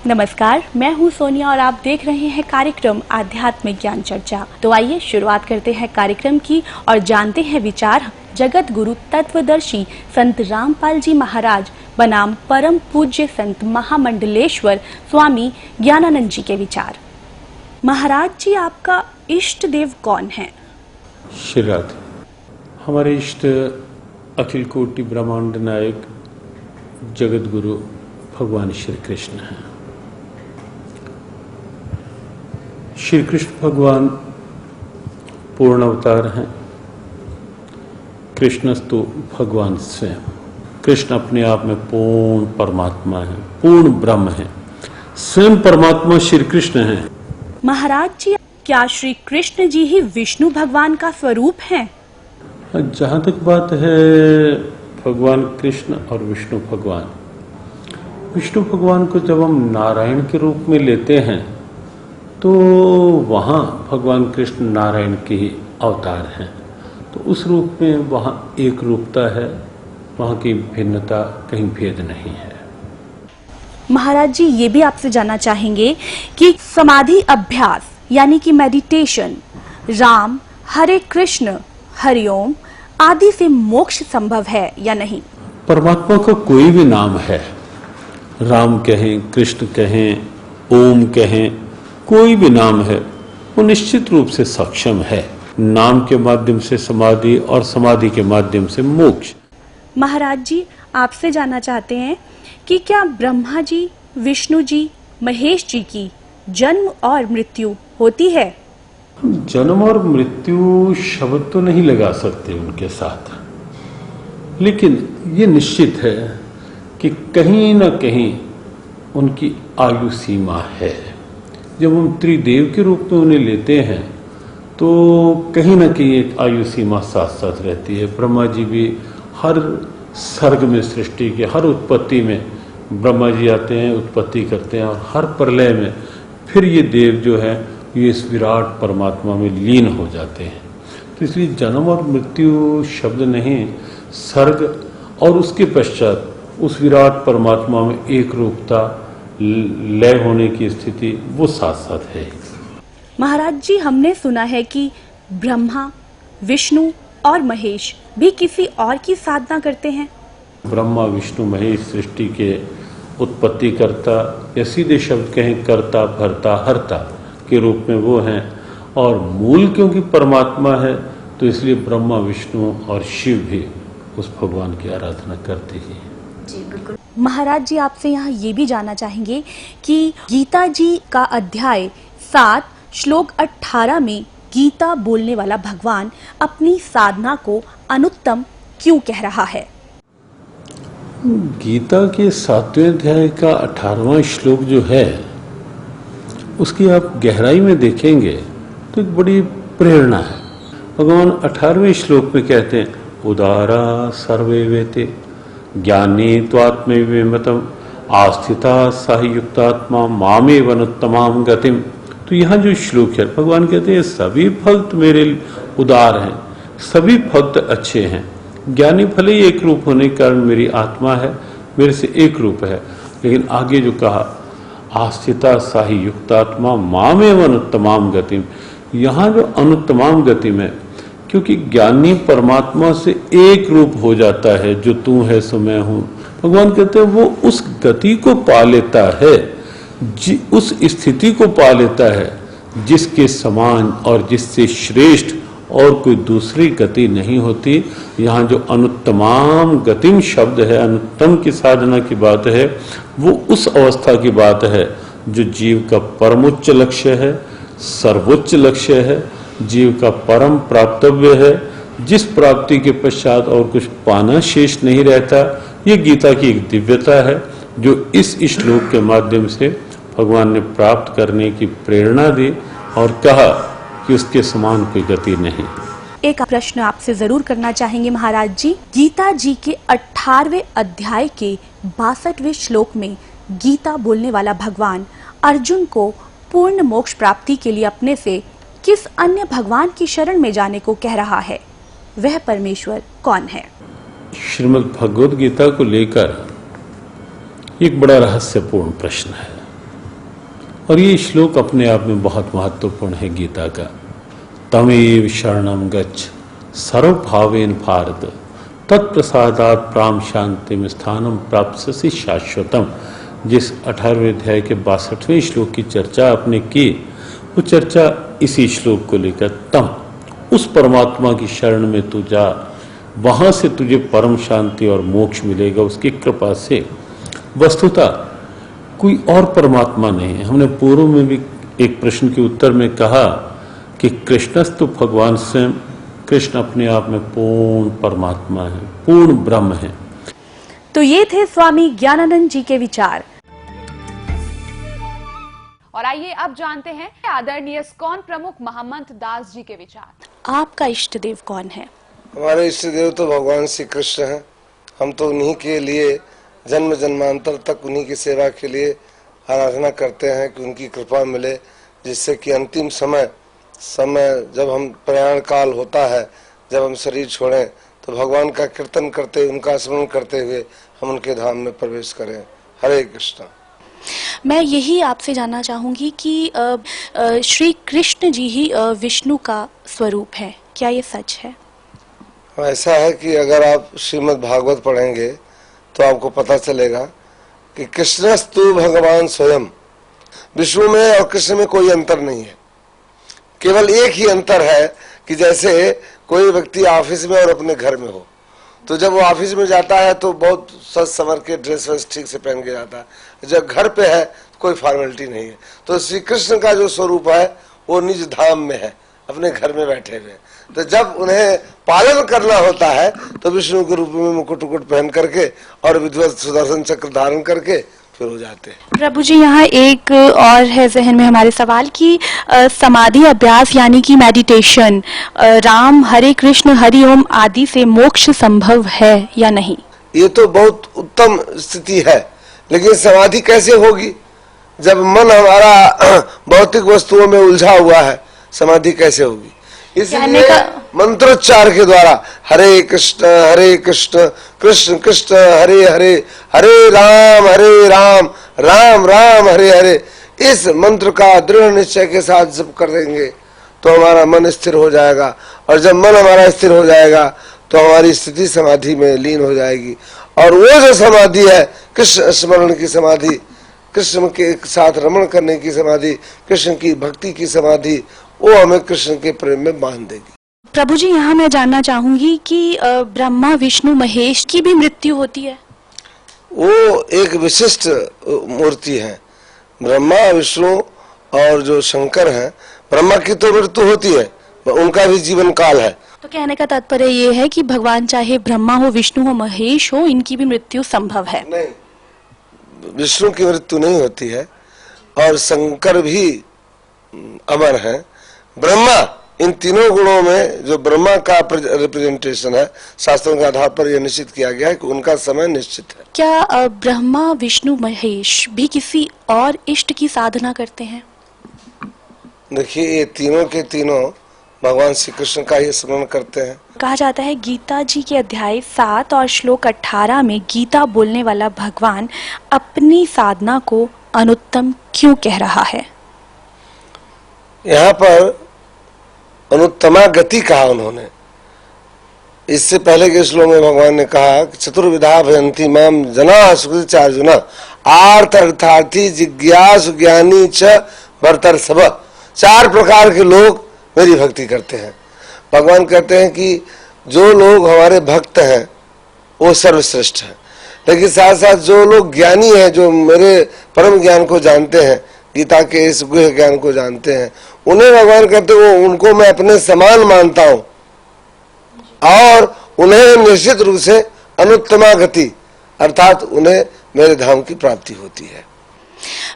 नमस्कार, मैं हूं सोनिया और आप देख रहे हैं कार्यक्रम आध्यात्मिक ज्ञान चर्चा। तो आइए शुरुआत करते हैं कार्यक्रम की और जानते हैं विचार जगत गुरु तत्वदर्शी संत रामपाल जी महाराज बनाम परम पूज्य संत महामंडलेश्वर स्वामी ज्ञानानंद जी के विचार। महाराज जी, आपका इष्ट देव कौन है? श्री राधे। हमारे इष्ट अखिल कोटि ब्रह्मांड नायक जगत गुरु भगवान श्री कृष्ण हैं। श्री कृष्ण भगवान पूर्ण अवतार हैं। कृष्णस्तु भगवान स्वयं। कृष्ण अपने आप में पूर्ण परमात्मा है, पूर्ण ब्रह्म है, स्वयं परमात्मा श्री कृष्ण हैं। महाराज जी, क्या श्री कृष्ण जी ही विष्णु भगवान का स्वरूप हैं? जहां तक बात है भगवान कृष्ण और विष्णु भगवान, विष्णु भगवान को जब हम नारायण के रूप में लेते हैं तो वहाँ भगवान कृष्ण नारायण के ही अवतार हैं। तो उस रूप में वहाँ एक रूपता है, वहाँ की भिन्नता कहीं भेद नहीं है। महाराज जी, ये भी आपसे जानना चाहेंगे कि समाधि अभ्यास यानी कि मेडिटेशन, राम, हरे कृष्ण, हरिओम आदि से मोक्ष संभव है या नहीं? परमात्मा का कोई भी नाम है, राम कहें, कृष्ण कहें, ओम कहें, कोई भी नाम है, वो निश्चित रूप से सक्षम है। नाम के माध्यम से समाधि और समाधि के माध्यम से मोक्ष। महाराज जी, आपसे जानना चाहते हैं कि क्या ब्रह्मा जी, विष्णु जी, महेश जी की जन्म और मृत्यु होती है? जन्म और मृत्यु शब्द तो नहीं लगा सकते उनके साथ, लेकिन ये निश्चित है कि कहीं न कहीं उनकी आयु सीमा है। जब हम त्रिदेव के रूप में उन्हें लेते हैं तो कहीं न कहीं एक आयु सीमा साथ साथ रहती है। ब्रह्मा जी भी हर सर्ग में, सृष्टि के हर उत्पत्ति में ब्रह्मा जी आते हैं, उत्पत्ति करते हैं, और हर प्रलय में फिर ये देव जो है ये इस विराट परमात्मा में लीन हो जाते हैं। तो इसलिए जन्म और मृत्यु शब्द नहीं, सर्ग और उसके पश्चात उस विराट परमात्मा में एक रूपता, लय होने की स्थिति, वो साथ साथ है। महाराज जी, हमने सुना है कि ब्रह्मा, विष्णु और महेश भी किसी और की साधना करते हैं। ब्रह्मा, विष्णु, महेश सृष्टि के उत्पत्ति करता या सीधे शब्द कहें कर्ता, भरता, हरता के रूप में वो हैं, और मूल क्योंकि परमात्मा है तो इसलिए ब्रह्मा, विष्णु और शिव भी उस भगवान की आराधना करते ही हैं। जी बिल्कुल। महाराज जी, आपसे यहाँ ये भी जानना चाहेंगे कि गीता जी का अध्याय 7 श्लोक 18 में गीता बोलने वाला भगवान अपनी साधना को अनुत्तम क्यों कह रहा है? गीता के 7वें अध्याय का 18वां श्लोक जो है, उसकी आप गहराई में देखेंगे तो एक बड़ी प्रेरणा है। भगवान 18वें श्लोक में कहते हैं, उदारा सर्वे वेते ज्ञानी त्वात्मविमतम आस्थिता सायुक्तात्मा मामेव अनुत्तमाम गतिम। तो यहाँ जो श्लोक है, भगवान कहते हैं सभी भक्त मेरे उदार हैं, सभी भक्त अच्छे हैं। ज्ञानी भले ही एक रूप होने के कारण मेरी आत्मा है, मेरे से एक रूप है, लेकिन आगे जो कहा आस्थिता साही युक्तात्मा मामेव अनुत्तमाम गतिम, यहाँ जो अनुत्तमाम गतिम है, क्योंकि ज्ञानी परमात्मा से एक रूप हो जाता है, जो तू है सो मैं हूं। भगवान कहते हैं वो उस गति को पा लेता है, उस स्थिति को पा लेता है जिसके समान और जिससे श्रेष्ठ और कोई दूसरी गति नहीं होती। यहाँ जो अनुत्तमाम गतिम शब्द है, अनुत्तम की साधना की बात है, वो उस अवस्था की बात है जो जीव का परमोच्च लक्ष्य है, सर्वोच्च लक्ष्य है, जीव का परम प्राप्तव्य है, जिस प्राप्ति के पश्चात और कुछ पाना शेष नहीं रहता। ये गीता की एक दिव्यता है जो इस श्लोक के माध्यम से भगवान ने प्राप्त करने की प्रेरणा दी और कहा कि उसके समान कोई गति नहीं। एक प्रश्न आपसे जरूर करना चाहेंगे महाराज जी। गीता जी के 18वें अध्याय के 62वें श्लोक में गीता बोलने वाला भगवान अर्जुन को पूर्ण मोक्ष प्राप्ति के लिए अपने से किस अन्य भगवान की शरण में जाने को कह रहा है? वह परमेश्वर कौन है? श्रीमद् भगवद गीता को लेकर एक बड़ा रहस्यपूर्ण प्रश्न है। और ये श्लोक अपने आप में बहुत महत्वपूर्ण है गीता का। तमेव शरणम गच्छ सर्वभावेन भारत तत्प्रसादात् प्राम शांतिम स्थानम प्राप्स्यसि शाश्वतम। जिस 18वें अध्याय के 62वें श्लोक की चर्चा आपने की, वो चर्चा इसी श्लोक को लेकर, तम उस परमात्मा की शरण में तू जा, वहां से तुझे परम शांति और मोक्ष मिलेगा उसकी कृपा से। वस्तुतः कोई और परमात्मा नहीं है। हमने पूर्व में भी एक प्रश्न के उत्तर में कहा कि कृष्णस्तु भगवान स्वयं, कृष्ण अपने आप में पूर्ण परमात्मा है, पूर्ण ब्रह्म है। तो ये थे स्वामी ज्ञानानंद जी के विचार। और आइए अब जानते हैं आदरणीय इस्कॉन प्रमुख महम्मद दास जी के विचार। आपका इष्ट देव कौन है? हमारे इष्ट देव तो भगवान श्री कृष्ण हैं। हम तो उन्हीं के लिए जन्म जन्मांतर तक उन्हीं की सेवा के लिए आराधना करते हैं कि उनकी कृपा मिले, जिससे कि अंतिम समय जब हम प्रयाण काल होता है, जब हम शरीर छोड़ें, तो भगवान का कीर्तन करते, उनका स्मरण करते हुए हम उनके धाम में प्रवेश करें। हरे कृष्ण। मैं यही आपसे जानना चाहूंगी कि श्री कृष्ण जी ही विष्णु का स्वरूप है, क्या ये सच है? ऐसा है कि अगर आप श्रीमद् भागवत पढ़ेंगे तो आपको पता चलेगा कि कृष्णस्तु भगवान स्वयं। विष्णु में और कृष्ण में कोई अंतर नहीं है, केवल एक ही अंतर है कि जैसे कोई व्यक्ति ऑफिस में और अपने घर में हो, तो जब वो ऑफिस में जाता है तो बहुत सज संवर के ड्रेस वेस ठीक से पहन के जाता है। जब घर पे है तो कोई फॉर्मेलिटी नहीं है। तो श्री कृष्ण का जो स्वरूप है वो निज धाम में है, अपने घर में बैठे हुए। तो जब उन्हें पालन करना होता है तो विष्णु के रूप में मुकुट उकुट पहन करके और विधिवत सुदर्शन चक्र धारण करके फिर हो जाते हैं। प्रभु जी, यहाँ एक और है जहन में हमारे सवाल कि समाधि अभ्यास यानी कि मेडिटेशन, राम हरे कृष्ण हरि ओम आदि से मोक्ष संभव है या नहीं? ये तो बहुत उत्तम स्थिति है, लेकिन समाधि कैसे होगी जब मन हमारा भौतिक वस्तुओं में उलझा हुआ है? समाधि कैसे होगी? इसलिए मंत्रोच्चार के द्वारा हरे कृष्ण कृष्ण कृष्ण हरे हरे, हरे राम राम राम हरे हरे, इस मंत्र का दृढ़ निश्चय के साथ जप कर देंगे तो हमारा मन स्थिर हो जाएगा। और जब मन हमारा स्थिर हो जाएगा तो हमारी स्थिति समाधि में लीन हो जाएगी। और वो जो समाधि है कृष्ण स्मरण की समाधि, कृष्ण के साथ रमण करने की समाधि, कृष्ण की भक्ति की समाधि, वो हमें कृष्ण के प्रेम में बांध देगी। प्रभु जी, यहाँ मैं जानना चाहूंगी कि ब्रह्मा विष्णु महेश की भी मृत्यु होती है? वो एक विशिष्ट मूर्ति है। ब्रह्मा विष्णु और जो शंकर हैं, ब्रह्मा की तो मृत्यु होती है, उनका भी जीवन काल है। तो कहने का तात्पर्य ये है कि भगवान चाहे ब्रह्मा हो विष्णु हो महेश हो, इनकी भी मृत्यु संभव है? नहीं, विष्णु की मृत्यु नहीं होती है और शंकर भी अमर है। ब्रह्मा, इन तीनों गुणों में जो ब्रह्मा का रिप्रेजेंटेशन है, शास्त्रों के आधार पर यह निश्चित किया गया है कि उनका समय निश्चित है। क्या ब्रह्मा विष्णु महेश भी किसी और इष्ट की साधना करते हैं? देखिए, ये तीनों के तीनों भगवान श्री कृष्ण का ही स्मरण करते हैं। कहा जाता है गीता जी के अध्याय 7 और श्लोक 18 में गीता बोलने वाला भगवान अपनी साधना को अनुत्तम क्यों कह रहा है? यहाँ पर अनुत्तमा गति कहा उन्होंने। इससे पहले के श्लोक में भगवान ने कहा चतुर्विधा भयंती माम जना सुकृतिचार्जुन आर्थ अर्थार्थी जिज्ञासु ज्ञानी च भरतर सब। 4 प्रकार के लोग मेरी भक्ति करते हैं। भगवान कहते हैं कि जो लोग हमारे भक्त हैं वो सर्वश्रेष्ठ है, लेकिन साथ साथ जो लोग ज्ञानी हैं, जो मेरे परम ज्ञान को जानते हैं, गीता के इस गुह्य ज्ञान को जानते हैं, उन्हें भगवान कहते वो उनको मैं अपने समान मानता हूं और उन्हें निश्चित रूप से अनुत्तमा गति अर्थात उन्हें मेरे धाम की प्राप्ति होती है।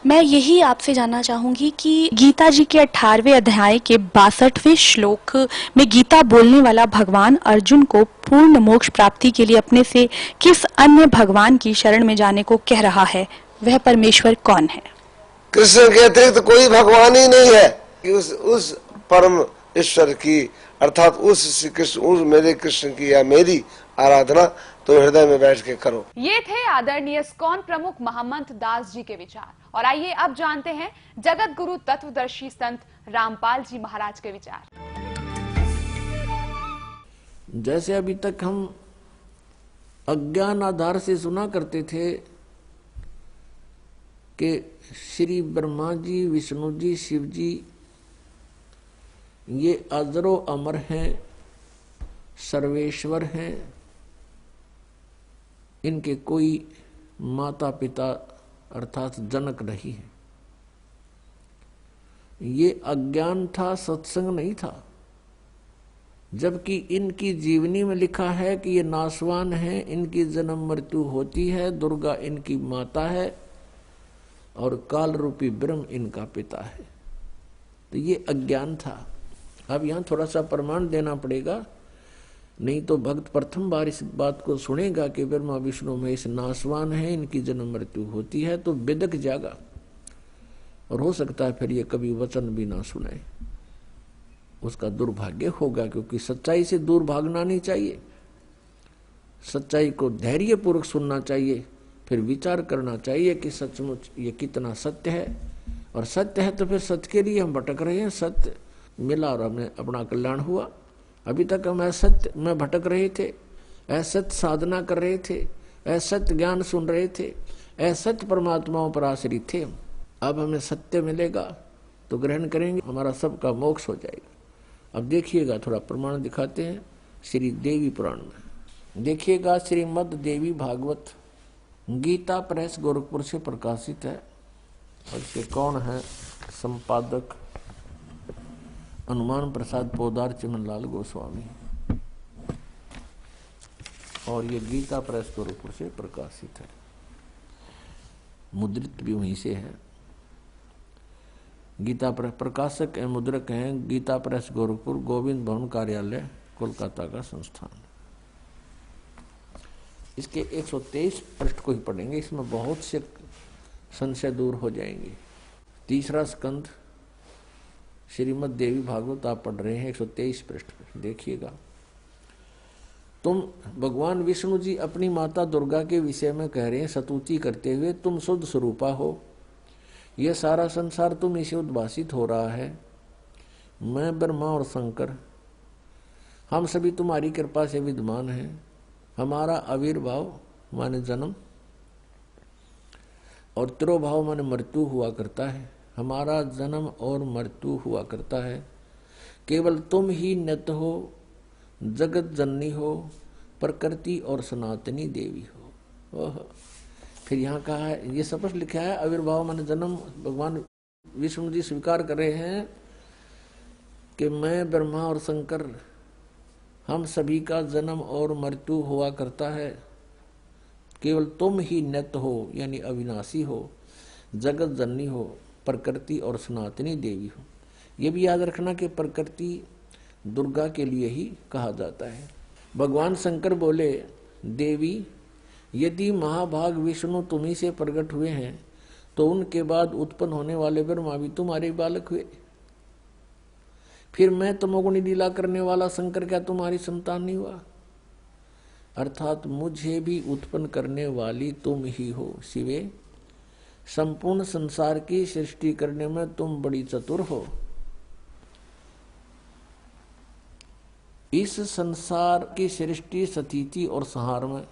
मैं यही आपसे जानना चाहूंगी कि गीता जी के 18वें अध्याय के 62वें श्लोक में गीता बोलने वाला भगवान अर्जुन को पूर्ण मोक्ष प्राप्ति के लिए अपने से किस अन्य भगवान की शरण में जाने को कह रहा है? वह परमेश्वर कौन है? कृष्ण के अतिरिक्त तो कोई भगवान ही नहीं है कि उस परम ईश्वर की अर्थात उस श्री कृष्ण, उस मेरे कृष्ण की या मेरी आराधना तो हृदय में बैठ के करो। ये थे आदरणीय इस्कॉन प्रमुख महमंत दास जी के विचार। और आइए अब जानते हैं जगत गुरु तत्वदर्शी संत रामपाल जी महाराज के विचार। जैसे अभी तक हम अज्ञान आधार से सुना करते थे कि श्री ब्रह्मा जी, विष्णु जी, शिव जी ये अजरो अमर हैं, सर्वेश्वर हैं, इनके कोई माता पिता अर्थात जनक नहीं है। ये अज्ञान था, सत्संग नहीं था। जबकि इनकी जीवनी में लिखा है कि ये नासवान है, इनकी जन्म मृत्यु होती है, दुर्गा इनकी माता है और काल रूपी ब्रह्म इनका पिता है। तो ये अज्ञान था। अब यहां थोड़ा सा प्रमाण देना पड़ेगा, नहीं तो भक्त प्रथम बार इस बात को सुनेगा कि ब्रह्मा विष्णु महेश नासवान है, इनकी जन्म मृत्यु होती है, तो बिदक जाएगा और हो सकता है फिर ये कभी वचन भी ना सुने। उसका दुर्भाग्य होगा, क्योंकि सच्चाई से दूर भागना नहीं चाहिए। सच्चाई को धैर्यपूर्वक सुनना चाहिए, फिर विचार करना चाहिए कि सचमुच ये कितना सत्य है। और सत्य है तो फिर सत्य के लिए हम भटक रहे हैं। सत्य मिला और हमें अपना कल्याण हुआ। अभी तक हम असत्य में भटक रहे थे, असत्य साधना कर रहे थे, असत्य ज्ञान सुन रहे थे, असत्य परमात्माओं पर आश्रित थे। अब हमें सत्य मिलेगा तो ग्रहण करेंगे, हमारा सबका मोक्ष हो जाएगा। अब देखिएगा, थोड़ा प्रमाण दिखाते हैं श्री देवी पुराण में। देखिएगा, श्रीमद् देवी भागवत गीता प्रेस गोरखपुर से प्रकाशित है। और इसके कौन है संपादक? हनुमान प्रसाद पोदार चिमनलाल गोस्वामी। और ये गीता प्रेस गोरखपुर से प्रकाशित है, मुद्रित भी वहीं से है। गीता प्रेस प्रकाशक एवं मुद्रक हैं गीता प्रेस गोरखपुर, गोविंद भवन कार्यालय, कोलकाता का संस्थान। इसके 123 पृष्ठ को ही पढ़ेंगे, इसमें बहुत से संशय दूर हो जाएंगे। तीसरा स्कंध श्रीमद् देवी भागवत आप पढ़ रहे हैं, 123 पृष्ठ पर देखिएगा। तुम भगवान विष्णु जी अपनी माता दुर्गा के विषय में कह रहे हैं स्तुति करते हुए, तुम शुद्ध स्वरूपा हो, यह सारा संसार तुम से उद्भासित हो रहा है। मैं ब्रह्मा और शंकर हम सभी तुम्हारी कृपा से विद्यमान हैं। हमारा आविर्भाव माने जन्म और तिरोभाव माने मृत्यु हुआ करता है। हमारा जन्म और मृत्यु हुआ करता है। केवल तुम ही नित्य हो, जगत जननी हो, प्रकृति और सनातनी देवी हो। ओह, फिर यहाँ कहा है, ये स्पष्ट लिखा है आविर्भाव माने जन्म। भगवान विष्णु जी स्वीकार कर रहे हैं कि मैं ब्रह्मा और शंकर हम सभी का जन्म और मृत्यु हुआ करता है। केवल तुम ही नित्य हो, यानी अविनाशी हो, जगत जननी हो, प्रकृति और सनातनी देवी हो। ये भी याद रखना कि प्रकृति दुर्गा के लिए ही कहा जाता है। भगवान शंकर बोले, देवी यदि महाभाग विष्णु तुम्ही से प्रकट हुए हैं तो उनके बाद उत्पन्न होने वाले ब्रह्मा भी तुम्हारे बालक हुए। फिर मैं तमोगुणी लीला करने वाला शंकर क्या तुम्हारी संतान नहीं हुआ? अर्थात मुझे भी उत्पन्न करने वाली तुम ही हो शिवे। संपूर्ण संसार की सृष्टि करने में तुम बड़ी चतुर हो। इस संसार की सृष्टि, स्थिति और संहार में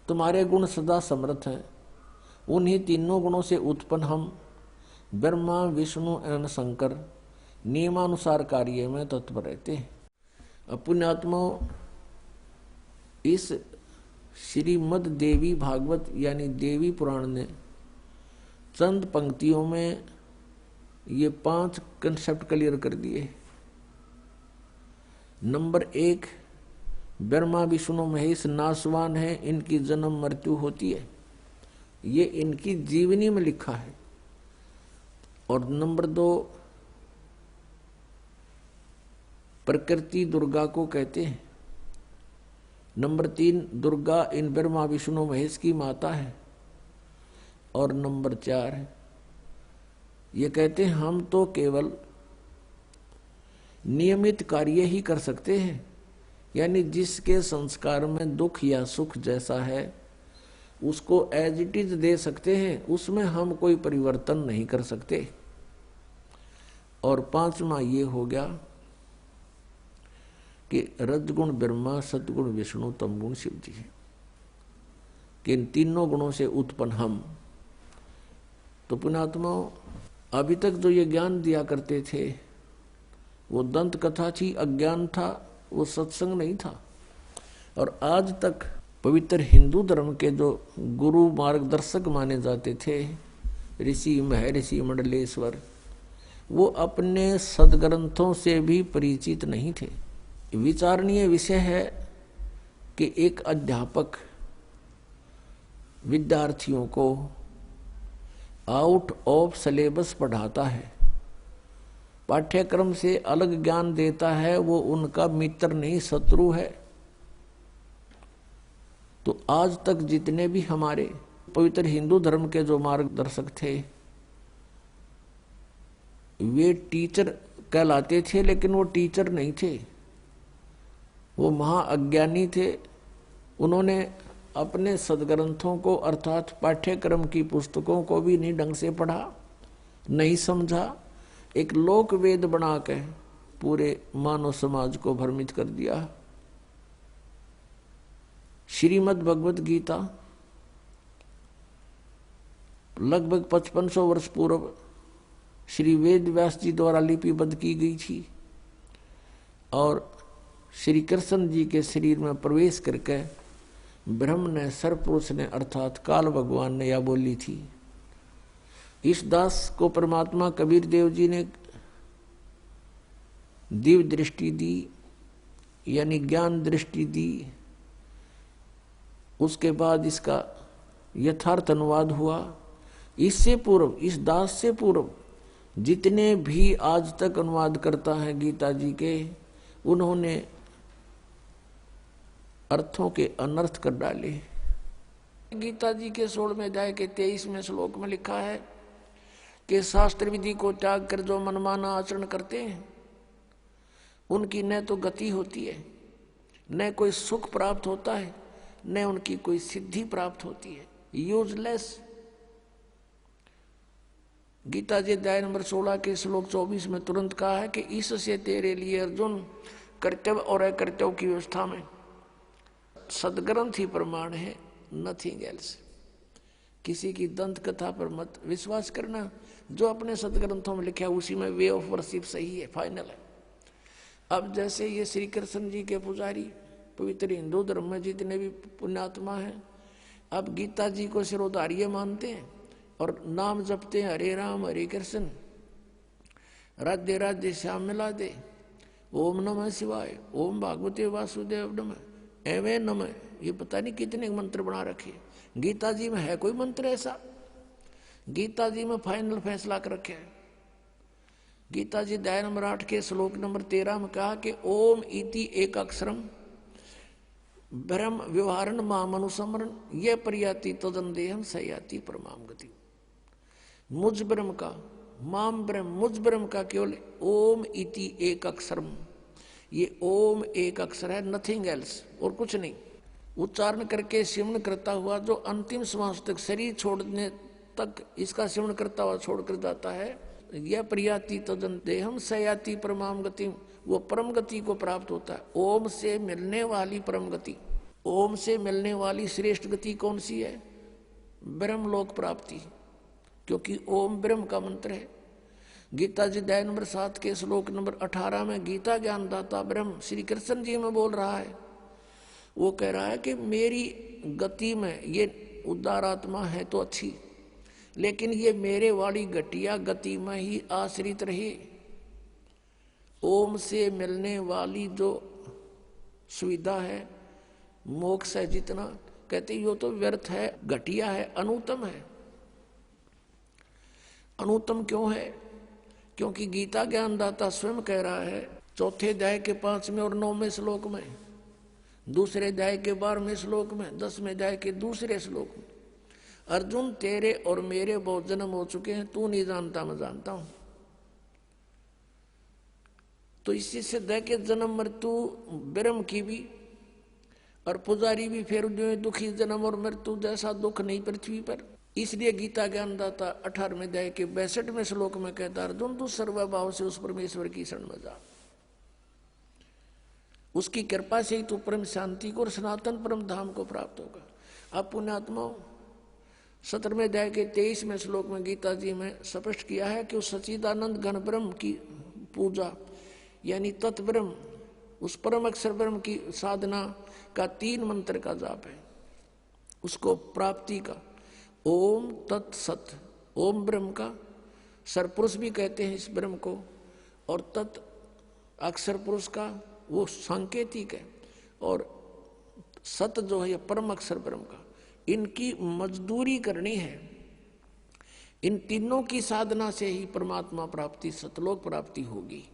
तुम्हारे गुण सदा समर्थ हैं। उन्हीं तीनों गुणों से उत्पन्न हम ब्रह्मा, विष्णु एवं शंकर नियमानुसार कार्य में तत्पर रहते हैं। पुण्यात्मा, इस श्रीमद् देवी भागवत यानी देवी पुराण ने चंद पंक्तियों में ये 5 कंसेप्ट क्लियर कर दिए। नंबर 1, ब्रह्मा विष्णु महेश नासवान है, इनकी जन्म मृत्यु होती है, ये इनकी जीवनी में लिखा है। और नंबर 2, प्रकृति दुर्गा को कहते हैं। नंबर 3, दुर्गा इन ब्रह्मा विष्णु महेश की माता है। और नंबर 4, ये कहते हैं हम तो केवल नियमित कार्य ही कर सकते हैं, यानी जिसके संस्कार में दुख या सुख जैसा है उसको एज इट इज दे सकते हैं, उसमें हम कोई परिवर्तन नहीं कर सकते। और पांचवा ये हो गया कि रजगुण ब्रह्मा, सतगुण विष्णु, तमगुण शिव जी है, कि इन तीनों गुणों से उत्पन्न हम। तो पुण्यात्माओं, अभी तक जो ये ज्ञान दिया करते थे वो दंत कथा थी, अज्ञान था, वो सत्संग नहीं था। और आज तक पवित्र हिंदू धर्म के जो गुरु मार्गदर्शक माने जाते थे, ऋषि महर्षि मंडलेश्वर, वो अपने सदग्रंथों से भी परिचित नहीं थे। विचारणीय विषय है कि एक अध्यापक विद्यार्थियों को आउट ऑफ सिलेबस पढ़ाता है, पाठ्यक्रम से अलग ज्ञान देता है, वो उनका मित्र नहीं शत्रु है। तो आज तक जितने भी हमारे पवित्र हिंदू धर्म के जो मार्गदर्शक थे वे टीचर कहलाते थे, लेकिन वो टीचर नहीं थे, वो महाअज्ञानी थे। उन्होंने अपने सदग्रंथों को अर्थात पाठ्यक्रम की पुस्तकों को भी नहीं ढंग से पढ़ा, नहीं समझा, एक लोक वेद बना के पूरे मानव समाज को भ्रमित कर दिया। श्रीमद् भगवत गीता लगभग 5500 वर्ष पूर्व श्री वेद व्यास जी द्वारा लिपिबद्ध की गई थी और श्री कृष्ण जी के शरीर में प्रवेश करके ब्रह्म ने, सर्वपुरुष ने अर्थात काल भगवान ने यह बोली थी। इस दास को परमात्मा कबीर देव जी ने दिव्य दृष्टि दी, यानी ज्ञान दृष्टि दी। उसके बाद इसका यथार्थ अनुवाद हुआ। इससे पूर्व, इस दास से पूर्व जितने भी आज तक अनुवाद करता है गीता जी के, उन्होंने अर्थों के अनर्थ कर डाले। गीता जी के 16वें अध्याय के 23वें श्लोक में लिखा है कि शास्त्र विधि को त्याग कर जो मनमाना आचरण करते हैं उनकी न तो गति होती है, न कोई सुख प्राप्त होता है, न उनकी कोई सिद्धि प्राप्त होती है। यूजलेस। गीता जी अध्याय नंबर 16 के श्लोक 24 में तुरंत कहा है कि इससे तेरे लिए अर्जुन कर्तव्य और अकर्तव्य की व्यवस्था में सदग्रंथ ही प्रमाण है, नथिंग एल्स। किसी की दंत कथा पर मत विश्वास करना, जो अपने सदग्रंथों में लिखा है उसी में वे ऑफ वर्शिप सही है, फाइनल है। अब जैसे ये श्री कृष्ण जी के पुजारी पवित्र हिंदू धर्म में जितने भी पुण्यात्मा हैं, अब गीता जी को सिरोधार्य मानते हैं और नाम जपते हैं, हरे राम हरे कृष्ण, राधे राधे श्याम मिला दे, ओम नमः शिवाय, ओम भागवते वासुदेव नमः, एवं नमः। ये पता नहीं कितने मंत्र बना रखे। गीता जी में है कोई मंत्र ऐसा? गीता जी में फाइनल फैसला कर रखे है। गीता जी अध्याय नंबर 8 के श्लोक नंबर 13 में कहा कि ओम इति एक अक्षरम ब्रह्म व्यवहारण माम अनुसमरण ये परियाति तदन देहम सयाति परमाम गति। मुझ ब्रह्म का, माम ब्रह्म, मुझ ब्रह्म का केवल ओम इति एक अक्षरम, ये ओम एक अक्षर है, नथिंग एल्स, और कुछ नहीं। उच्चारण करके सिमरण करता हुआ जो अंतिम श्वास तक, शरीर छोड़ने तक इसका सिमरण करता हुआ छोड़कर जाता है, यह प्रियाति तदन देहम सयाति परमाम गति, वो परम गति को प्राप्त होता है। ओम से मिलने वाली परम गति, ओम से मिलने वाली श्रेष्ठ गति कौन सी है? ब्रह्म लोक प्राप्ति, क्योंकि ओम ब्रह्म का मंत्र है। गीता जी अध्याय नंबर 7 के श्लोक नंबर 18 में गीता ज्ञानदाता ब्रह्म श्री कृष्ण जी में बोल रहा है। वो कह रहा है कि मेरी गति में ये उदार आत्मा है तो अच्छी, लेकिन ये मेरे वाली घटिया गति में ही आश्रित रहे। ओम से मिलने वाली जो सुविधा है, मोक्ष है, जितना कहते यो तो व्यर्थ है, घटिया है, अनुत्तम है। अनुत्तम क्यों है? क्योंकि गीता ज्ञानदाता स्वयं कह रहा है 4 अध्याय के 5वें और 9वें श्लोक में, 2 अध्याय के 12वें श्लोक में, 10वें अध्याय के 2 श्लोक में, अर्जुन तेरे और मेरे बहुत जन्म हो चुके हैं, तू नहीं जानता मैं जानता हूं। तो इससे सिद्ध है कि जन्म मृत्यु ब्रह्म की भी और पुजारी भी फिर जो दुखी जन्म और मृत्यु जैसा दुख नहीं पृथ्वी पर। इसलिए गीता ज्ञानदाता 18वें अध्याय के 62वें श्लोक में कहता है अर्जुन तू सर्वभाव से उस परमेश्वर की शरण में जा, उसकी कृपा से ही तू परम शांति को और सनातन परम धाम को प्राप्त होगा। अब पुण्यात्माओं 17वें अध्याय के 23वें श्लोक में गीता जी में स्पष्ट किया है कि उस सच्चिदानंद घन ब्रह्म की पूजा यानी तत्ब्रह्म उस परम अक्षर ब्रह्म की साधना का 3 मंत्र का जाप है, उसको प्राप्ति का ओम तत्सत, ओम ब्रह्म का सरपुरुष भी कहते हैं इस ब्रह्म को, और तत् अक्षर पुरुष का वो सांकेतिक है, और सत जो है परम अक्षर ब्रह्म का, इनकी मजदूरी करनी है। इन तीनों की साधना से ही परमात्मा प्राप्ति सतलोक प्राप्ति होगी।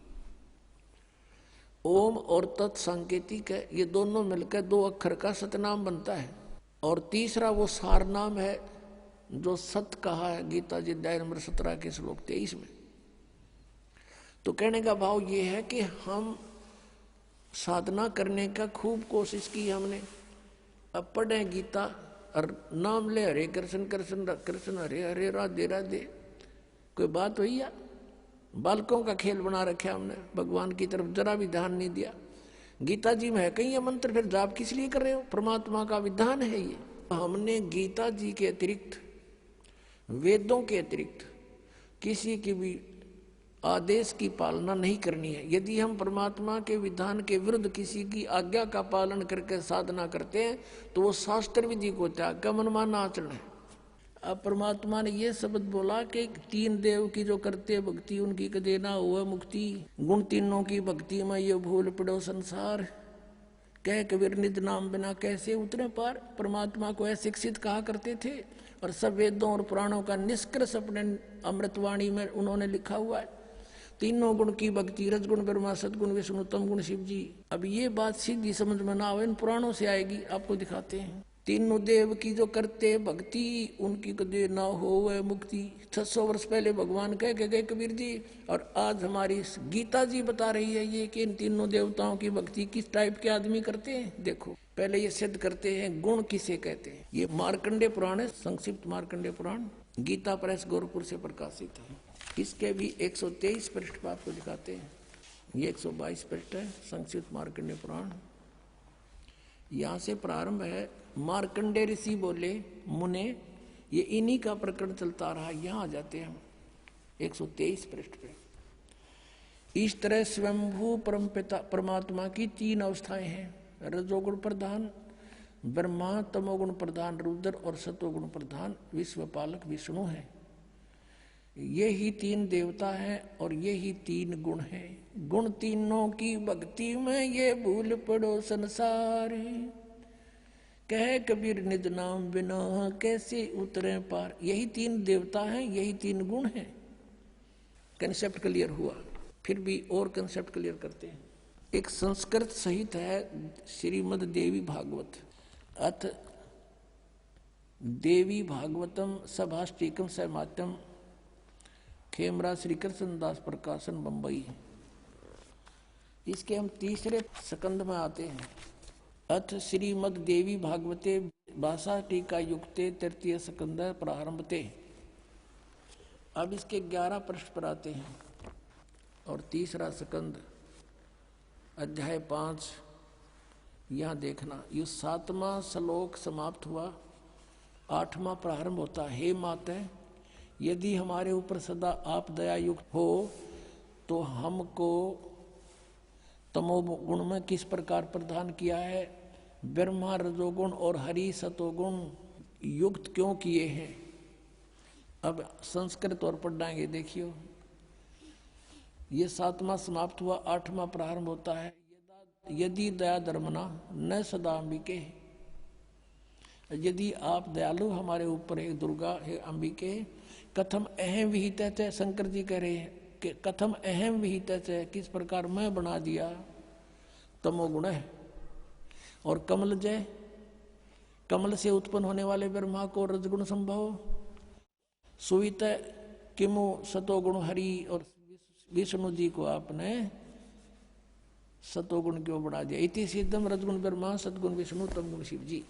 ओम और तत् सांकेतिक है, ये दोनों मिलकर 2 अक्षर का सतनाम बनता है। और तीसरा वो सार नाम है जो सत कहा है गीता जी अध्याय नंबर 17 के श्लोक 23 में। तो कहने का भाव ये है कि हम साधना करने का खूब कोशिश की हमने, अब पढ़े गीता और नाम ले हरे कृष्ण कृष्ण कृष्ण हरे हरे राधे राधे, कोई बात हुई या बालकों का खेल बना रखा हमने, भगवान की तरफ जरा भी ध्यान नहीं दिया। गीता जी में है कहीं ये मंत्र, फिर जाप किस लिए कर रहे हो? परमात्मा का विधान है ये। हमने गीता जी के अतिरिक्त वेदों के अतिरिक्त किसी की भी आदेश की पालना नहीं करनी है। यदि हम परमात्मा के विधान के विरुद्ध किसी की आज्ञा का पालन करके साधना करते हैं तो वो शास्त्र विधि को त्याग का मनमाना आचरण है। अब परमात्मा ने ये शब्द बोला कि 3 देव की जो करते भक्ति उनकी कदे ना हुआ मुक्ति, गुण तीनों की भक्ति में ये भूल पड़ो संसार, कह कबीर निज नाम बिना कैसे उतरे पार। परमात्मा को अशिक्षित कहा करते थे और सब वेदों और पुराणों का निष्कर्ष अपने अमृतवाणी में उन्होंने लिखा हुआ है। 3 गुण की भक्ति, रजगुण ब्रह्मा, सदगुण विष्णु, तम गुण शिव जी। अब ये बात सीधी समझ में ना आवे, इन पुराणों से आएगी, आपको दिखाते हैं। 3 देव की जो करते भक्ति उनकी कदे ना हो वह मुक्ति। 600 वर्ष पहले भगवान कह के गए कबीर जी, और आज हमारी गीता जी बता रही है ये कि इन 3 देवताओं की भक्ति किस टाइप के आदमी करते हैं। देखो पहले ये सिद्ध करते हैं गुण किसे कहते हैं। ये मार्कंडेय पुराण है, संक्षिप्त मार्कंडेय पुराण, गीता प्रेस गोरखपुर से प्रकाशित है। इसके भी 123 पृष्ठ पर आपको दिखाते हैं, ये 122 पृष्ठ है संक्षिप्त मार्कंडेय पुराण। यहाँ से प्रारंभ है, मार्कंडेय ऋषि बोले मुने, ये इन्हीं का प्रकरण चलता रहा। यहाँ आ जाते हैं हम 123 पृष्ठ पे। इस तरह स्वयंभू परमपिता परमात्मा की 3 अवस्थाएं हैं, रजोगुण प्रधान ब्रह्मा, तमोगुण प्रधान रुद्र और सतोगुण प्रधान विश्वपालक विष्णु है। ये ही 3 देवता हैं और ये ही 3 गुण हैं। गुण तीनों की भक्ति में ये भूल पड़ो संसार, कह कबीर निज नाम बिना कैसे उतरे पार। यही 3 देवता हैं, यही 3 गुण हैं। कंसेप्ट क्लियर हुआ, फिर भी और कंसेप्ट क्लियर करते हैं। एक संस्कृत सहित है श्रीमद देवी भागवत, अथ देवी भागवतम सभाष्टिकम सहमात्यम, खेमरा श्री कृष्ण दास प्रकाशन बंबई। इसके हम 3रे स्कंद में आते हैं। अथ श्रीमद देवी भागवते भाषा टीका युक्ते 3य स्कंद प्रारंभते। अब इसके 11 पृष्ठ पर आते हैं और 3रा स्कंद अध्याय 5। यहाँ देखना, ये 7वां श्लोक समाप्त हुआ, 8वां प्रारंभ होता। हे माते, यदि हमारे ऊपर सदा आप दया युक्त हो तो हमको तमोगुण में किस प्रकार प्रदान किया है, ब्रह्मा रजोगुण और हरि सतोगुण युक्त क्यों किए हैं। अब संस्कृत और पढ़ाएंगे, देखियो। ये 7वां समाप्त हुआ, 8वां प्रारंभ होता है। यदि दया धर्मना न सदा अंबिके, यदि आप दयालु हमारे ऊपर है दुर्गा है अंबिके, कथम अहम विहित है। शंकर जी कह रहे हैं कि कथम अहम विहित है, किस प्रकार मैं बना दिया, तमोगुण है। और कमल जय, कमल से उत्पन्न होने वाले ब्रह्मा को रजगुण संभव, सुवित किमु सतोगुण हरि और विष्णु जी को आपने सतोगुण क्यों बढ़ा दिया। इति सिद्धम रजगुण ब्रह्मा सतगुण विष्णु तमगुण शिव जी।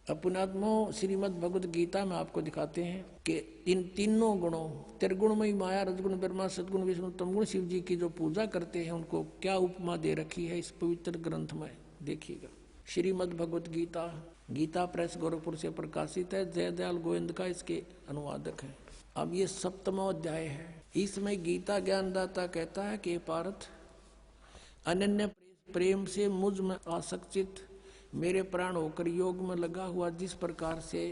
अपनात्मो श्रीमद् भगवद गीता में आपको दिखाते हैं कि इन तीनों गुणों त्रिगुणमयी माया रजगुण ब्रह्मा सतगुण विष्णु तमगुण शिव जी की जो पूजा करते हैं उनको क्या उपमा दे रखी है इस पवित्र ग्रंथ में। देखिएगा, श्रीमद् भगवद गीता, गीता प्रेस गोरखपुर से प्रकाशित है। जयदयाल गोविंद का इसके अनुवादक है। अब ये 7वां अध्याय है। इसमें गीता ज्ञानदाता कहता है कि पार्थ, अनन्य प्रेम से मुझ में आसक्तित मेरे प्राण होकर योग में लगा हुआ जिस प्रकार से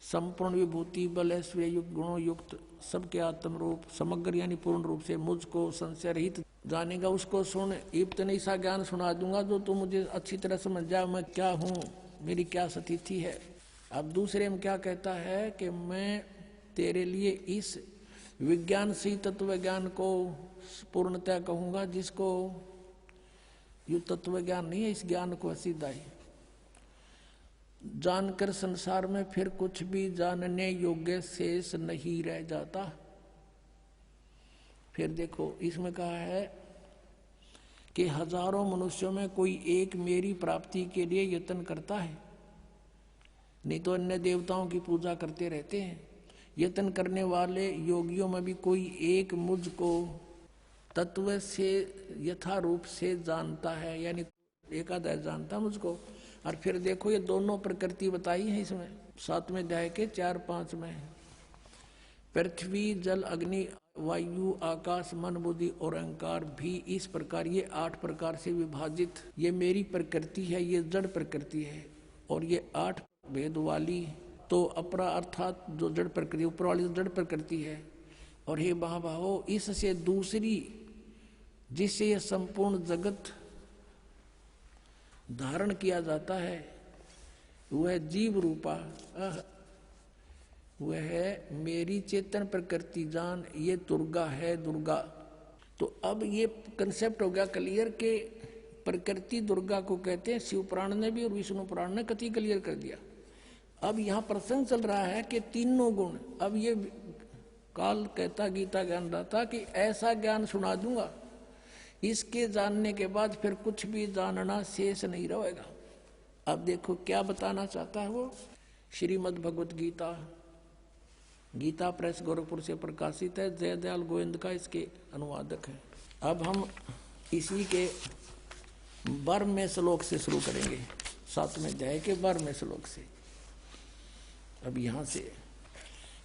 संपूर्ण विभूति बल ऐश्वर्य युक्त गुणों युक्त सबके आत्म रूप समग्र यानी पूर्ण रूप से मुझको संशय रहित जानेगा, उसको सुन। इतने सा ज्ञान सुना दूंगा जो तू मुझे अच्छी तरह समझ जा, मैं क्या हूँ, मेरी क्या स्थिति है। अब दूसरे में क्या कहता है कि मैं तेरे लिए इस विज्ञान से तत्व ज्ञान को पूर्णतः कहूंगा, जिसको यू तत्व ज्ञान नहीं है, इस ज्ञान को सीधा जानकर संसार में फिर कुछ भी जानने योग्य शेष नहीं रह जाता। फिर देखो इसमें कहा है कि हजारों मनुष्यों में कोई एक मेरी प्राप्ति के लिए यत्न करता है, नहीं तो अन्य देवताओं की पूजा करते रहते हैं। यत्न करने वाले योगियों में भी कोई एक मुझको तत्व से यथा रूप से जानता है, यानी एकादश जानता मुझको। और फिर देखो ये दोनों प्रकृति बताई है इसमें 7वें अध्याय के 4-5 में। पृथ्वी जल अग्नि वायु आकाश मन बुद्धि और अहंकार भी इस प्रकार ये 8 प्रकार से विभाजित ये मेरी प्रकृति है, ये जड़ प्रकृति है। और ये 8 भेद वाली तो अपरा अर्थात जो जड़ प्रकृति ऊपर वाली जड़ प्रकृति है। और हे महाबाहो, इससे दूसरी जिससे ये संपूर्ण जगत धारण किया जाता है वह जीव रूपा वह है मेरी चेतन प्रकृति जान, ये दुर्गा है दुर्गा। तो अब ये कंसेप्ट हो गया क्लियर के प्रकृति दुर्गा को कहते हैं। शिव पुराण ने भी और विष्णु पुराण ने कति क्लियर कर दिया। अब यहाँ प्रसंग चल रहा है कि तीनों गुण। अब ये काल कहता गीता ज्ञानदाता कि ऐसा ज्ञान सुना दूंगा, इसके जानने के बाद फिर कुछ भी जानना शेष नहीं रहेगा। अब देखो क्या बताना चाहता है वो। श्रीमद् भगवद गीता, गीता प्रेस गोरखपुर से प्रकाशित है। जयदयाल गोविंद का इसके अनुवादक है। अब हम इसी के 12वें श्लोक से शुरू करेंगे, 7वें अध्याय के 12वें श्लोक से। अब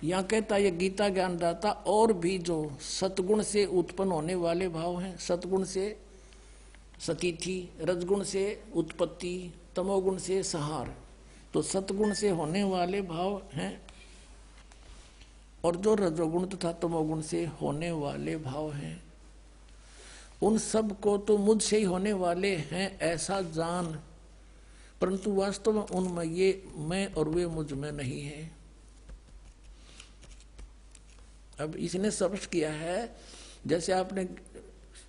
यहाँ कहता है ये गीता ज्ञानदाता, और भी जो सतगुण से उत्पन्न होने वाले भाव हैं, सतगुण से सतीथि, रजगुण से उत्पत्ति, तमोगुण से संहार, तो सतगुण से होने वाले भाव हैं। और जो रजोगुण तथा तमोगुण से होने वाले भाव हैं, उन सब को तो मुझसे ही होने वाले हैं ऐसा जान, परंतु वास्तव में उनमें ये मैं और वे मुझ में नहीं है। अब इसने स्पष्ट किया है, जैसे आपने